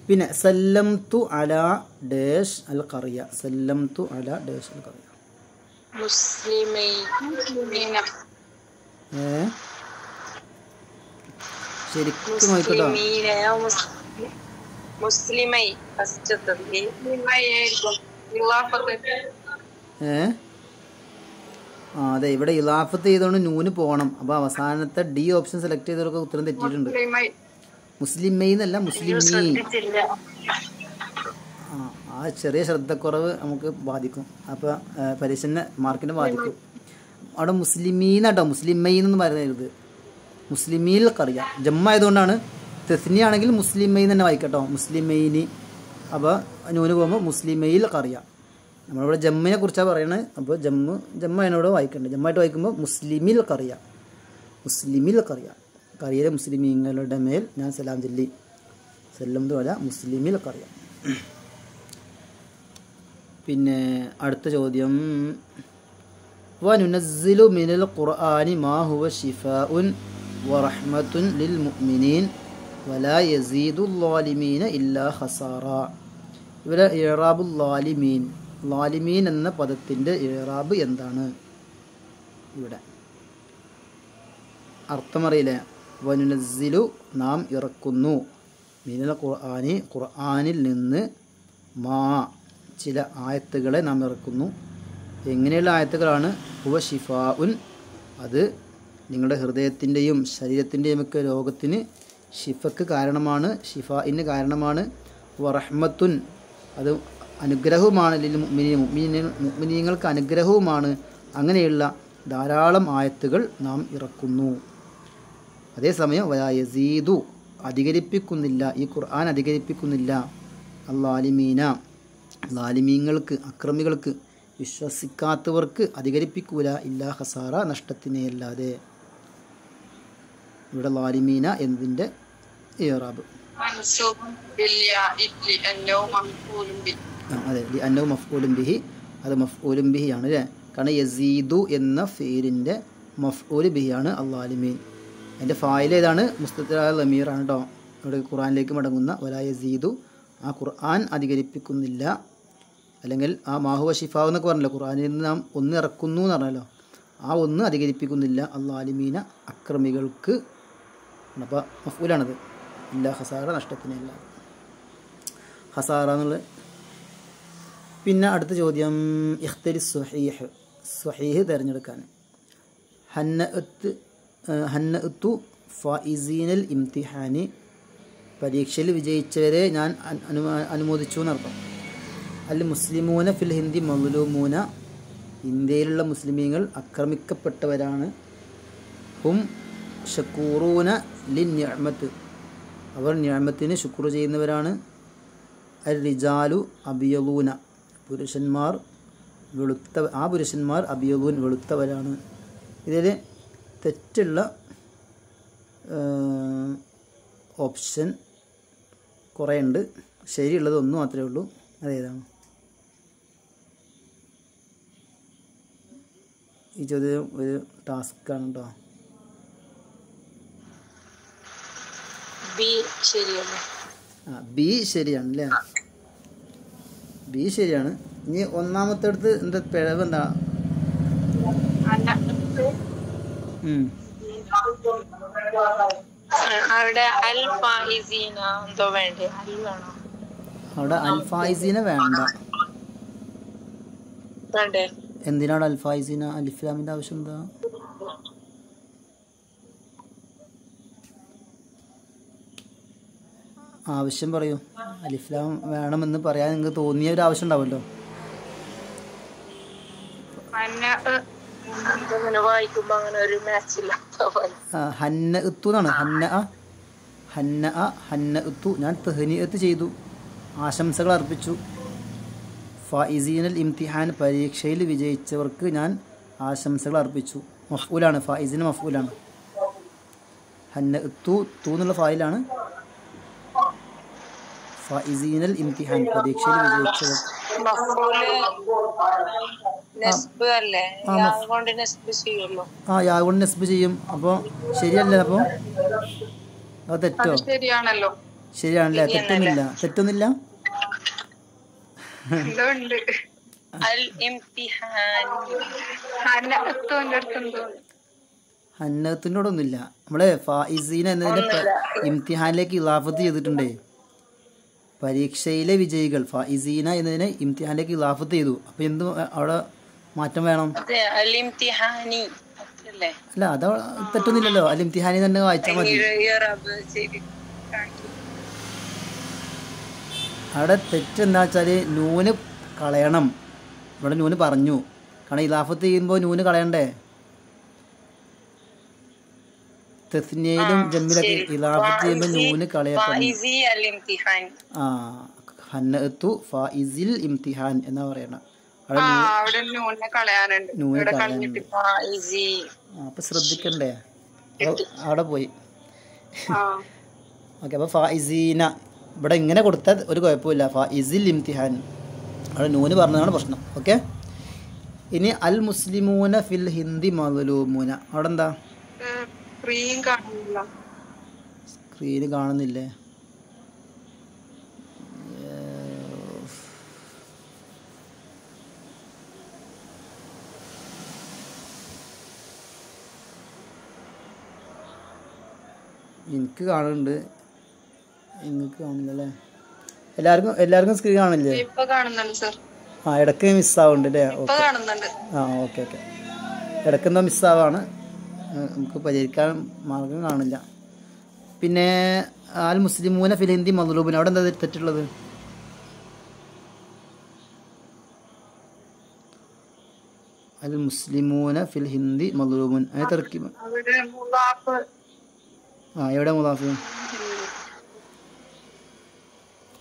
പിന്നെ സല്ലംതു അലാ ഡേഷ് അൽ ഖറിയ, സല്ലംതു അലാ ഡേഷ് അൽ ഖറിയ ശരിക്കും നോക്കട്ടോ. അതെ, ഇവിടെ ഇലാഫത്ത് ചെയ്തോണ്ട് നൂന് പോകണം. അപ്പോൾ അവസാനത്തെ ഡി ഓപ്ഷൻ സെലക്ട് ചെയ്തവർക്ക് ഉത്തരം തെറ്റിയിട്ടുണ്ട്. മുസ്ലിമൈ എന്നല്ല മുസ്ലിമീ. ആ ചെറിയ ശ്രദ്ധക്കുറവ് നമുക്ക് ബാധിക്കും, അപ്പോൾ പരീക്ഷൻ്റെ മാർക്കിനെ ബാധിക്കും. അവിടെ മുസ്ലിമീന്നാട്ടോ, മുസ്ലിമൈ എന്നൊന്നും പറയുന്നത്, മുസ്ലിമീൽ ഖറിയ ജമ്മായതുകൊണ്ടാണ്. തെസ്നി ആണെങ്കിൽ മുസ്ലിമൈ തന്നെ വായിക്കട്ടോ, മുസ്ലിമൈനി. അപ്പോൾ നൂന് പോകുമ്പോൾ മുസ്ലിമയിൽ ഖറിയ. നമ്മളിവിടെ ജമ്മിനെ കുറിച്ചാണ് പറയണത്. അപ്പോൾ ജമ്മനോട് വായിക്കേണ്ടത്. ജമ്മായിട്ട് വായിക്കുമ്പോൾ മുസ്ലിമിൽ ഖറിയ, മുസ്ലിമിൽ ഖറിയ, ഖറിയയിലെ മുസ്ലിമീങ്ങളുടെ മേൽ ഞാൻ സലാം ചൊല്ലി. സല്ലംതു അലാ മുസ്ലിമിൽ ഖറിയ. പിന്നെ അടുത്ത ചോദ്യം, വനുനസ്സിലു മിനൽ ഖുർആനി മാ ഹുവ ശിഫാഉൻ വറഹ്മത്തുൻ ലിൽ മുഅ്മിനീൻ വലാ യസീദുൽ ളാലിമീന ഇല്ലാ ഖസാറ. ഇവിടെ ഇറാബുൽ ളാലിമീൻ, ളാലിമീൻ എന്ന പദത്തിൻ്റെ ഇറാബ് എന്താണ്? ഇവിടെ അർത്ഥമറിയില്ലേ? വനുനസ്സിലു നാം ഇറക്കുന്നു, മിനൽ ഖുർആനി ഖുർആനിൽ നിന്ന്, മാ ചില ആയത്തുകളെ നാം ഇറക്കുന്നു. എങ്ങനെയുള്ള ആയത്തുകളാണ്? ഹുവ ഷിഫാഉൻ, അത് നിങ്ങളുടെ ഹൃദയത്തിൻ്റെയും ശരീരത്തിൻ്റെയും ഒക്കെ രോഗത്തിന് ഷിഫക്ക് കാരണമാണ്, ഷിഫായിന് കാരണമാണ്. വറഹ്മത്തുൻ, അത് അനുഗ്രഹവുമാണ്. ലിൽ മുഅ്മിനീങ്ങൾക്ക് അനുഗ്രഹവുമാണ്. അങ്ങനെയുള്ള ധാരാളം ആയത്തുകൾ നാം ഇറക്കുന്നു. അതേസമയം വലാ യസീദു, അധികരിപ്പിക്കുന്നില്ല, ഈ ഖുർആൻ അധികരിപ്പിക്കുന്നില്ല, അല്ലാലിമീന, ലാലിമീങ്ങൾക്ക്, അക്രമികൾക്ക്, വിശ്വസിക്കാത്തവർക്ക് അധികരിപ്പിക്കൂല, ഇല്ലാ ഖസാറ, നഷ്ടത്തിനെയല്ലാതെ. ഇവിടെ ലാലിമീന എന്നതിൻ്റെ ഇറാബ് അതെ, അന്നഹു മഫ്ഊലുൻ ബിഹി, അത് മഫ്ഊലുൻ ബിഹി ആണ് അല്ലേ? കാരണം യസീദു എന്ന ഫീലിൻ്റെ മഫ്ഊല് ബിഹിയാണ് അല്ലാലിമീൻ. അതിൻ്റെ ഫായിൽ ഏതാണ്? മുസ്തത്തിറായ ലമീറാണ് കേട്ടോ. ഇവിടെ ഖുർആനിലേക്ക് മടങ്ങുന്ന വലാ യസീദു, ആ ഖുർആൻ അധികരിപ്പിക്കുന്നില്ല. അല്ലെങ്കിൽ ആ മാഹുവ ഷിഫാവ് എന്നൊക്കെ പറഞ്ഞല്ലോ, ഖുർആനിൽ നിന്ന് നാം ഒന്ന് ഇറക്കുന്നു എന്ന് പറഞ്ഞല്ലോ, ആ ഒന്ന് അധികരിപ്പിക്കുന്നില്ല അല്ലാലിമീന, അക്രമികൾക്ക്. അപ്പോൾ മഫ്ഊലാണത്, ഇല്ല ഖസാറ, നഷ്ടത്തിനല്ല, ഖസാറ എന്നുള്ളത്. പിന്നെ അടുത്ത ചോദ്യം, ഇഖ്തരി സ്വഹീഹ്, സ്വഹീഹ് തിരഞ്ഞെടുക്കാൻ. ഹന്നഅത്തു ഫായിസീനൽ ഇംതിഹാനി, പരീക്ഷയിൽ വിജയിച്ചവരെ ഞാൻ അനുമോദിച്ചു എന്നർത്ഥം. അൽ മുസ്ലിമൂന ഫിൽ ഹിന്ദി മദ്ലൂമൂന, ഇന്ത്യയിലുള്ള മുസ്ലിമീങ്ങൾ ആക്രമിക്കപ്പെട്ടവരാണ്. ഹും ഷക്കൂറൂന ലിൻ നിഅമത്ത്, അവർ നിഅമത്തിന് ശുക്ർ ചെയ്യുന്നവരാണ്. അൽ റിജാലു അബിയലൂന, പുരുഷന്മാർ പുരുഷന്മാർ അബിയലൂൻ വെളുത്തവരാണ്. ഇതിൽ തെറ്റുള്ള ഓപ്ഷൻ കുറേ ഉണ്ട്, ശരിയുള്ളത് ഒന്നും മാത്രമേ ഉള്ളൂ. അതേതാണ്? ഈ ചോദ്യം ഒരു ടാസ്ക്കാണ് കേട്ടോ. ബി ശരിയല്ലേ? ബി ശരിയാണ് അല്ലേ? ബി ശരിയാണ്. ഇനി ഒന്നാമത്തെ അടുത്ത് എന്താ പിഴവ്? എന്താ? അവിടെ അൽ ഫായിസീന എന്തോ വേണ്ടേ? അൽ വേണോ? അവിടെ അൽ ഫായിസീന വേണ്ട. വേണ്ടേ? എന്തിനാണ് അൽ ഫായിസീന? അലിഫ്ലാമിന്റെ ആവശ്യം എന്താ? ആവശ്യം പറയൂ. അലിഫ്ലാം വേണമെന്ന് പറയാൻ നിങ്ങൾക്ക് തോന്നിയ ഒരു ആവശ്യം ഉണ്ടാവുമല്ലോ. ഹന്നഅത്തു എന്നാണ്. ഹന്നഅത്തു, ഞാൻ തഹ്നിഅത്ത് ചെയ്തു, ആശംസകൾ അർപ്പിച്ചു. ഫായിസീനൽ ഇംതിഹാൻ, പരീക്ഷയിൽ വിജയിച്ചവർക്ക് ഞാൻ ആശംസകൾ അർപ്പിച്ചു. മഫ്ഊലാണ്, ഫായിസീന മഫ്ഊലാണ്. ഹന്നഅത്തു തു എന്നുള്ള ഫായിലാണ്. ഫായിസീനൽ ഇംതിഹാൻ, പരീക്ഷയിൽ വിജയിച്ചവർ. യാ കൊണ്ട് നസ്ബ് ചെയ്യും. അപ്പോൾ ശരിയല്ലേ? അപ്പോൾ അത് തെറ്റോ? ശരിയാണല്ലേ? തെറ്റൊന്നുമില്ല. ഹന്നത്തിനോടൊന്നുമില്ല. നമ്മളെ ഫായിസീന എന്നതിന്റെ ഇംതിഹാനിലേക്ക് ഇലാഫത്ത് ചെയ്തിട്ടുണ്ടേ. പരീക്ഷയിലെ വിജയികൾ, ഫായിസീന എന്നതിനെ ഇംതിഹാനിലേക്ക് ഇലാഫത്ത് ചെയ്തു. അപ്പൊ എന്ത് അവിടെ മാറ്റം വേണം? അല്ല, അത് തെറ്റൊന്നുമില്ലല്ലോ. അൽ ഇംതിഹാനി തന്നെ വായിച്ചാൽ മതി. അവിടെ തെറ്റെന്താ വെച്ചാൽ നൂന് കളയണം. ഇവിടെ നൂന് പറഞ്ഞു, കാരണം ഇലാഫത്ത് ചെയ്യുമ്പോൾ നൂന് കളയണ്ടേ? തസ്നിയയിലും ജമ്മിലൊക്കെ ഇലാഫത്ത് ചെയ്യുമ്പോൾ നൂന് കളയപ്പെടും. ഹന്നഅത്തു ഫായിസിൽ ഇംതിഹാൻ എന്നാ പറയണം. നൂന് കളയാനുണ്ട്. അപ്പൊ ശ്രദ്ധിക്കണ്ടേ? അവിടെ പോയി. ഓക്കെ, അപ്പൊ ഫായിസീന ഇവിടെ ഇങ്ങനെ കൊടുത്താൽ ഒരു കുഴപ്പമില്ല. ഫായിസിൽ ഇംതിഹാൻ, അവിടെ നൂന് പറഞ്ഞതാണ് പ്രശ്നം. ഓക്കെ, ഇനി അൽ മുസ്ലിമൂന ഫിൽ ഹിന്ദി മദ്ലൂമൂന, അവിടെ എന്താ? സ്ക്രീന് കാണുന്നില്ലേ? എനിക്ക് കാണുന്നുണ്ട്, നിങ്ങൾക്ക് കാണില്ലല്ലേ? എല്ലാവർക്കും സ്ക്രീൻ കാണില്ലേ? ആ, ഇടയ്ക്ക് മിസ്സാവുന്നുണ്ട് അല്ലേ? ഓക്കെ. ഇടയ്ക്കെന്തോ മിസ്സാവാണ്, നമുക്ക് പരിഹരിക്കാൻ മാർഗം കാണില്ല. പിന്നെ അൽ മുസ്ലിമൂന ഫിൽ ഹിന്ദി മദ്ലൂബൂന, അവിടെ എന്താ തെറ്റുള്ളത്? അൽ മുസ്ലിമൂന ഫിൽ ഹിന്ദി മദ്ലൂബൂൻ, തർക്കീബ്. എവിടെ മുദാഫ്?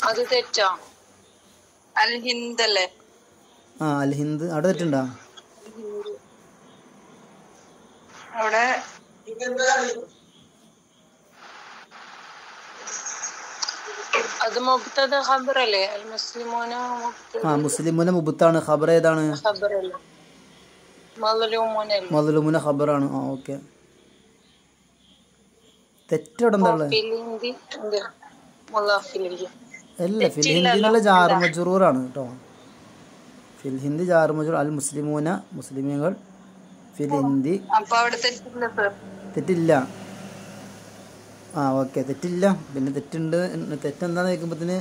അത് തെറ്റാ. അൽ ഹിന്ദ് അല്ലേ? അൽ ഹിന്ദ്, അവിടെ തെറ്റുണ്ടോ? അവിടെ അത് മുബ്തദ ഖബർ അല്ലേ? അൽ മുസ്ലിമൂന മുസ്ലിമൂന മുബ്താണ്. ഖബർ ഏതാണ്? മദ്ലൂമൂന ഖബറാണ്. ഓക്കെ, തെറ്റവിടെ എന്താ ഉള്ളത്? അല്ല, ഫിൽ ഹിന്ദി എന്നുള്ള ജാർ മജ്റൂറാണ് കേട്ടോ. ഫിൽ ഹിന്ദി ജാർ മജ്റൂർ. അൽ മുസ്ലിമൂന, മുസ്ലിമീങ്ങൾ. ഫിൽ ഹിന്ദി തെറ്റില്ല. ഓക്കെ, തെറ്റില്ല. പിന്നെ തെറ്റുണ്ട്, തെറ്റെന്താന്ന് ചോദിക്കുമ്പോഴത്തേന്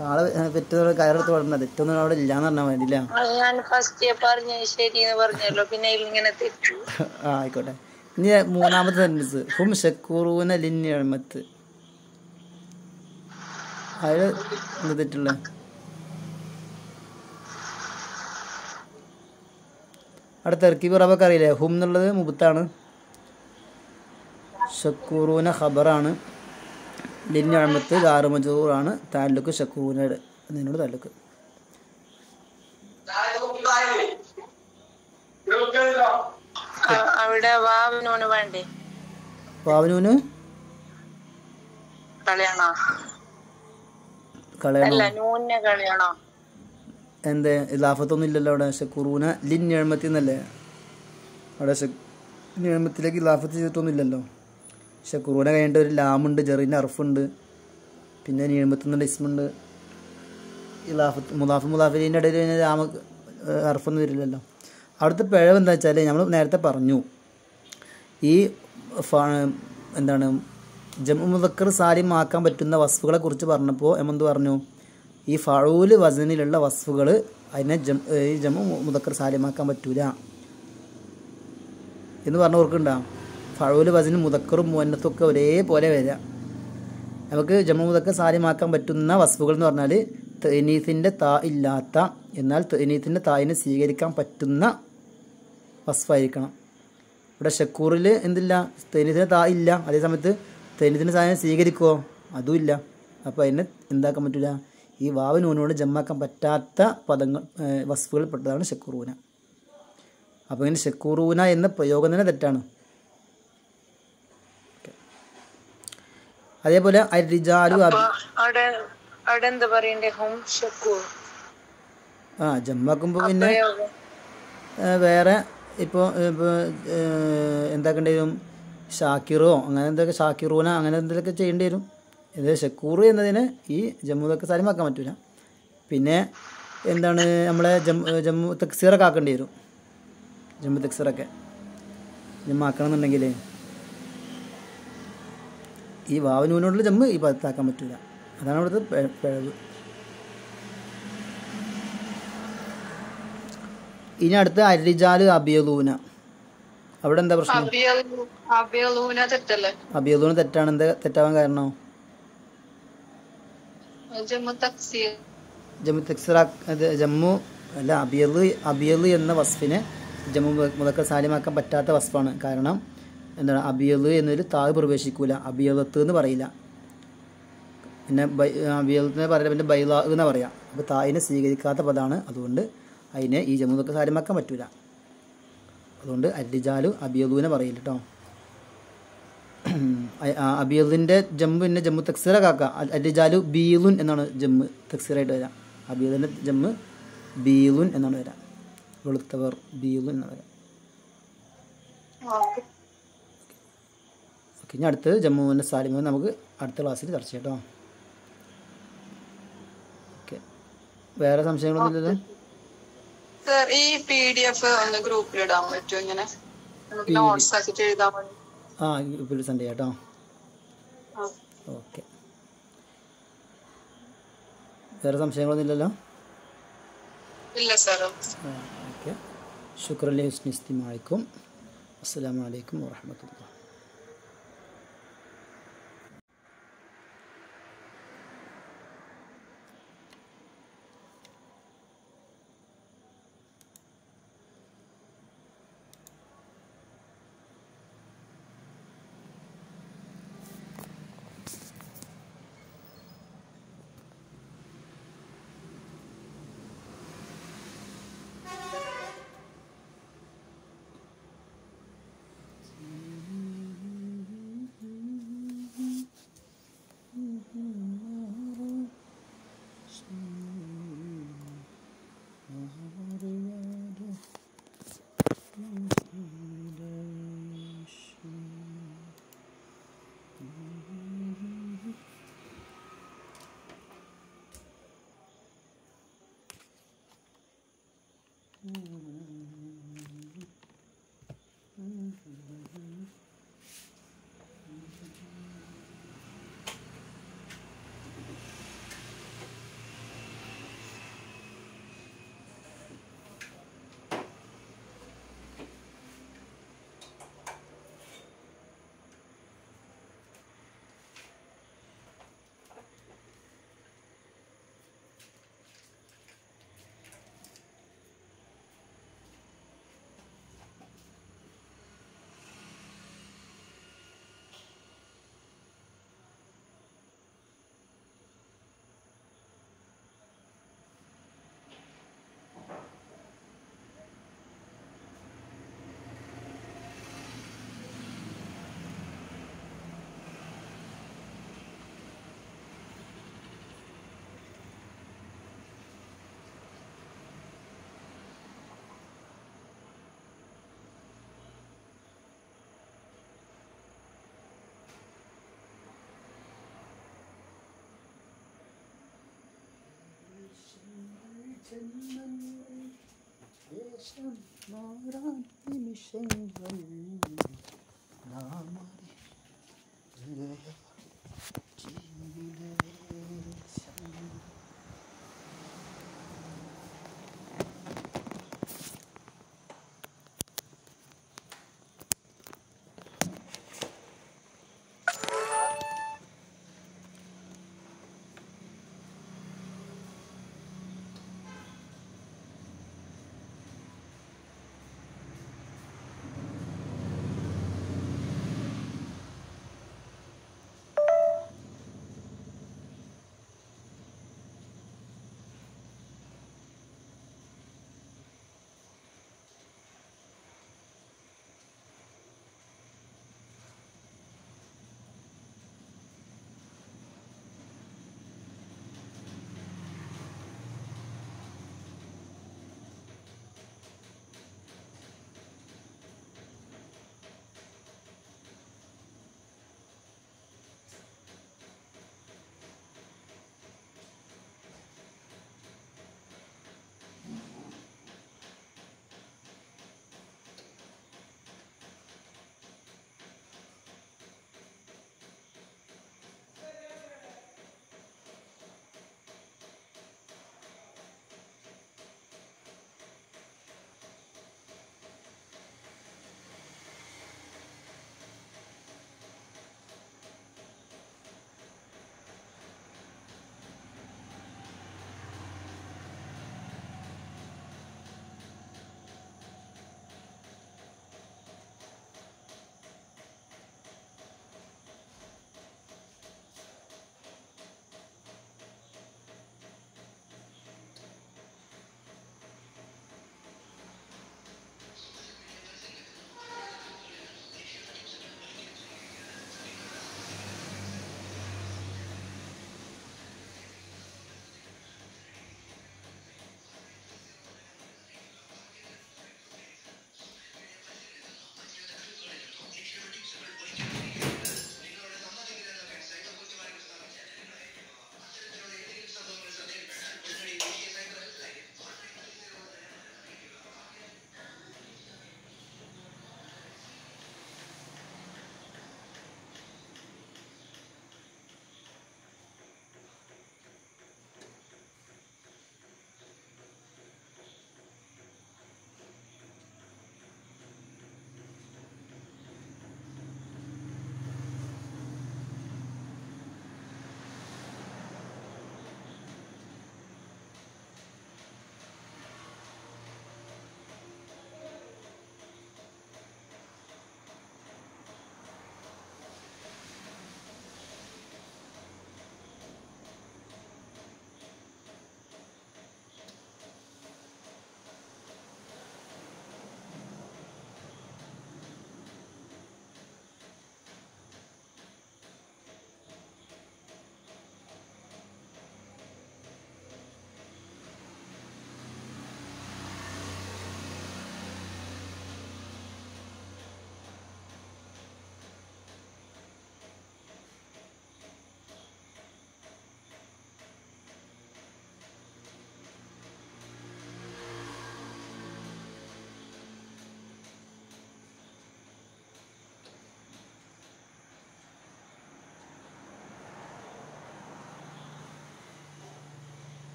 കാളെ പെറ്റതോടെ കയറെടുത്ത് വളർന്നത് തെറ്റൊന്നും അവിടെ ഇല്ലാന്ന് പറഞ്ഞാൽ മതി ഇല്ല. അത് ഞാൻ ഫസ്റ്റ് പറഞ്ഞത് ശരിയെന്ന് പറഞ്ഞല്ലോ, പിന്നെ ഇങ്ങനെ തെറ്റു. ആ ആയിക്കോട്ടെ. ഇനി മൂന്നാമത്തെ സെൻറ്റൻസ് ഹും ഷക്കൂറൂന ലിന്നിഅമത്ത്. അതിൽ എന്ത് തെറ്റുള്ള? അവിടെ തെർക്കീബ് റബൊക്കെ അറിയില്ലേ? ഹും എന്നുള്ളത് മുബത്താണ്, ഷക്കൂറൂന ഖബറാണ്, ലിന്നിഅമത്ത് ജാറ് മജ്റൂറാണ്, താലുക്ക് ഷക്കൂറൂനയുടെ എന്നതിനോട് താലുക്ക്. അവിടെ വാവിനൂന് വേണ്ടേ? വാവനൂന് കളയണോ? കളയണോ? അല്ല, നൂനെ കളയണോ? എന്തേ ഇലാഫത്തൊന്നും ഇല്ലല്ലോ അവിടെ. ഷക്കൂറൂന ലിന്നിഅമത്തി എന്നല്ലേ അവിടെ. നിയമത്തിലേക്ക് ഇലാഫത്ത് ചെയ്തിട്ടൊന്നും ഇല്ലല്ലോ. ഷക്കൂറൂന കഴിഞ്ഞിട്ട് ഒരു ലാമുണ്ട്, ജെറിൻ്റെ അർഫുണ്ട്, പിന്നെ നിയമത്തുനിന്നുള്ള ഇസ്മുണ്ട്. ഇലാഫത്ത് മുലാഫിൻ്റെ ഇടയിൽ ലാമ അർഫൊന്നും വരില്ലല്ലോ. അവിടുത്തെ പിഴവ് എന്താ വെച്ചാൽ നമ്മൾ നേരത്തെ പറഞ്ഞു, ഈ എന്താണ് ജംഉ മുദക്കർ സാലിം ആക്കാൻ പറ്റുന്ന വസ്ഫുകളെ കുറിച്ച് പറഞ്ഞപ്പോൾ എമെന്ത് പറഞ്ഞു? ഈ ഫഊല് വസനിലുള്ള വസ്ഫുകൾ അതിനെ ഈ ജംഉ മുദക്കർ സാലിമാക്കാൻ പറ്റൂല എന്ന് പറഞ്ഞ ഓർക്കുണ്ടോ? ഫഊല് വസന് മുദക്കറും മുഅന്നസും ഒക്കെ ഒരേപോലെ വരിക. നമുക്ക് ജംഉ മുദക്കർ സാലിമാക്കാൻ പറ്റുന്ന വസ്ഫുകൾ എന്ന് പറഞ്ഞാൽ തഅനീസിൻ്റെ താ ഇല്ലാത്ത, എന്നാൽ തഅനീസിൻ്റെ തായിനെ സ്വീകരിക്കാൻ പറ്റുന്ന വസ്ഫായിരിക്കണം. ഇവിടെ ഷക്കൂറിൽ എന്തില്ല? തഅനീസിൻ്റെ താ ഇല്ല, അതേ സമയത്ത് തഅനീസിൻ്റെ തായിനെ സ്വീകരിക്കുമോ? അതും ഇല്ല. അപ്പോൾ അതിനെ എന്താക്കാൻ പറ്റില്ല? ഈ വാവ് നൂനോട് ജമ്മാക്കാൻ പറ്റാത്ത പദങ്ങൾ വസ്ഫുകളിൽ പെട്ടതാണ് ഷക്കൂറൂന. അപ്പോൾ ഇങ്ങനെ ഷക്കൂറൂന എന്ന പ്രയോഗം തന്നെ തെറ്റാണ്. അതേപോലെ അരിജാലു ജമ്മാക്കുമ്പോൾ പിന്നെ വേറെ ഇപ്പോൾ എന്താക്കേണ്ടി വരും? ഷാക്കിറോ അങ്ങനെ എന്തൊക്കെ, ഷാക്കിറൂന അങ്ങനെ എന്തെങ്കിലുമൊക്കെ ചെയ്യേണ്ടി വരും. ഇത് ഷക്കൂർ എന്നതിന് ഈ ജമ്മുതൊക്കെ സാലിമാക്കാൻ പറ്റില്ല. പിന്നെ എന്താണ് നമ്മളെ ജമ്മു തക്സീറൊക്കെ ആക്കേണ്ടി വരും. ജമ്മു തക്സീറൊക്കെ ജമ്മാക്കണം എന്നുണ്ടെങ്കിൽ ഈ വാവനൂനോടുള്ള ജമ്മ് ഈ പദത്താക്കാൻ പറ്റില്ല. അതാണ് അവിടുത്തെ പിഴവ്. ഇനി അടുത്ത അരിജാല് അബിയലൂന. അവിടെ എന്താ പ്രശ്നം? അബിയലൂന തെറ്റാണ്. എന്താ തെറ്റാവാൻ കാരണം? ജമ്മു തക്സീർ ജമ്മു അല്ല, അബിയല് എന്ന വസ്ഫിനെ ജമ്മു മുദക്കർ സാലിമാക്കാൻ പറ്റാത്ത വസ്ഫാണ്. കാരണം എന്താണ്? അബിയല് എന്നതിൽ താഴ് പ്രവേശിക്കൂല, അബിയലത്ത് എന്ന് പറയില്ല, പിന്നെ അബിയലത്തിന് പറയില്ല, പിന്നെ ബൈലാ എന്ന് പറയാം. അപ്പോൾ തായിനെ സ്വീകരിക്കാത്ത പദമാണ്. അതുകൊണ്ട് അതിനെ ഈ ജമ്മു മുദക്കർ സാലിമാക്കാൻ പറ്റൂല. അതുകൊണ്ട് അരിജാലു അബിയലൂനെ പറയില്ല കേട്ടോ. അബിയലിൻ്റെ ജമ്മു പിന്നെ ജമ്മു തക്സീറൊക്കെ ആക്കാം. അരിജാലു ബീലുൻ എന്നാണ് ജമ്മു തക്സീറായിട്ട് വരാം. അബിയലിൻ്റെ ജമ്മു ബീലുൻ എന്നാണ് വരാം. വെളുത്തവർ ബീലുൻ എന്നാണ് വരാം. ഓക്കെ, ഇനി അടുത്തത് ജമ്മുവിൻ്റെ സാലിമ നമുക്ക് അടുത്ത ക്ലാസ്സിൽ ചർച്ച ചെയ്യാം കേട്ടോ. ഓക്കെ, വേറെ സംശയങ്ങളൊന്നും ഇല്ലല്ലോ? ഈ PDF ഒന്ന് ഗ്രൂപ്പിൽ ഇടാൻ പറ്റുമോ? ഇങ്ങനെ നോട്ട്സ് ആക്കിട്ട് എഴുതാൻ വേണ്ടി. ഗ്രൂപ്പിൽ സെൻഡ് ചെയ്യാം കേട്ടോ. ഓക്കെ, വേറെ സംശയങ്ങളൊന്നും ഇല്ലല്ലോ? ഇല്ല സാർ. ഓക്കെ, ശുക്രൻ ലി ഹുസ്നി ഇസ്തിമാഇക്കും. അസ്സലാമു അലൈക്കും വറഹ്മത്തുള്ളാഹി. ജന്മങ്ങൾ വേഷം മാറാൻ നിമിഷങ്ങൾ നാം അറിയുകയാ.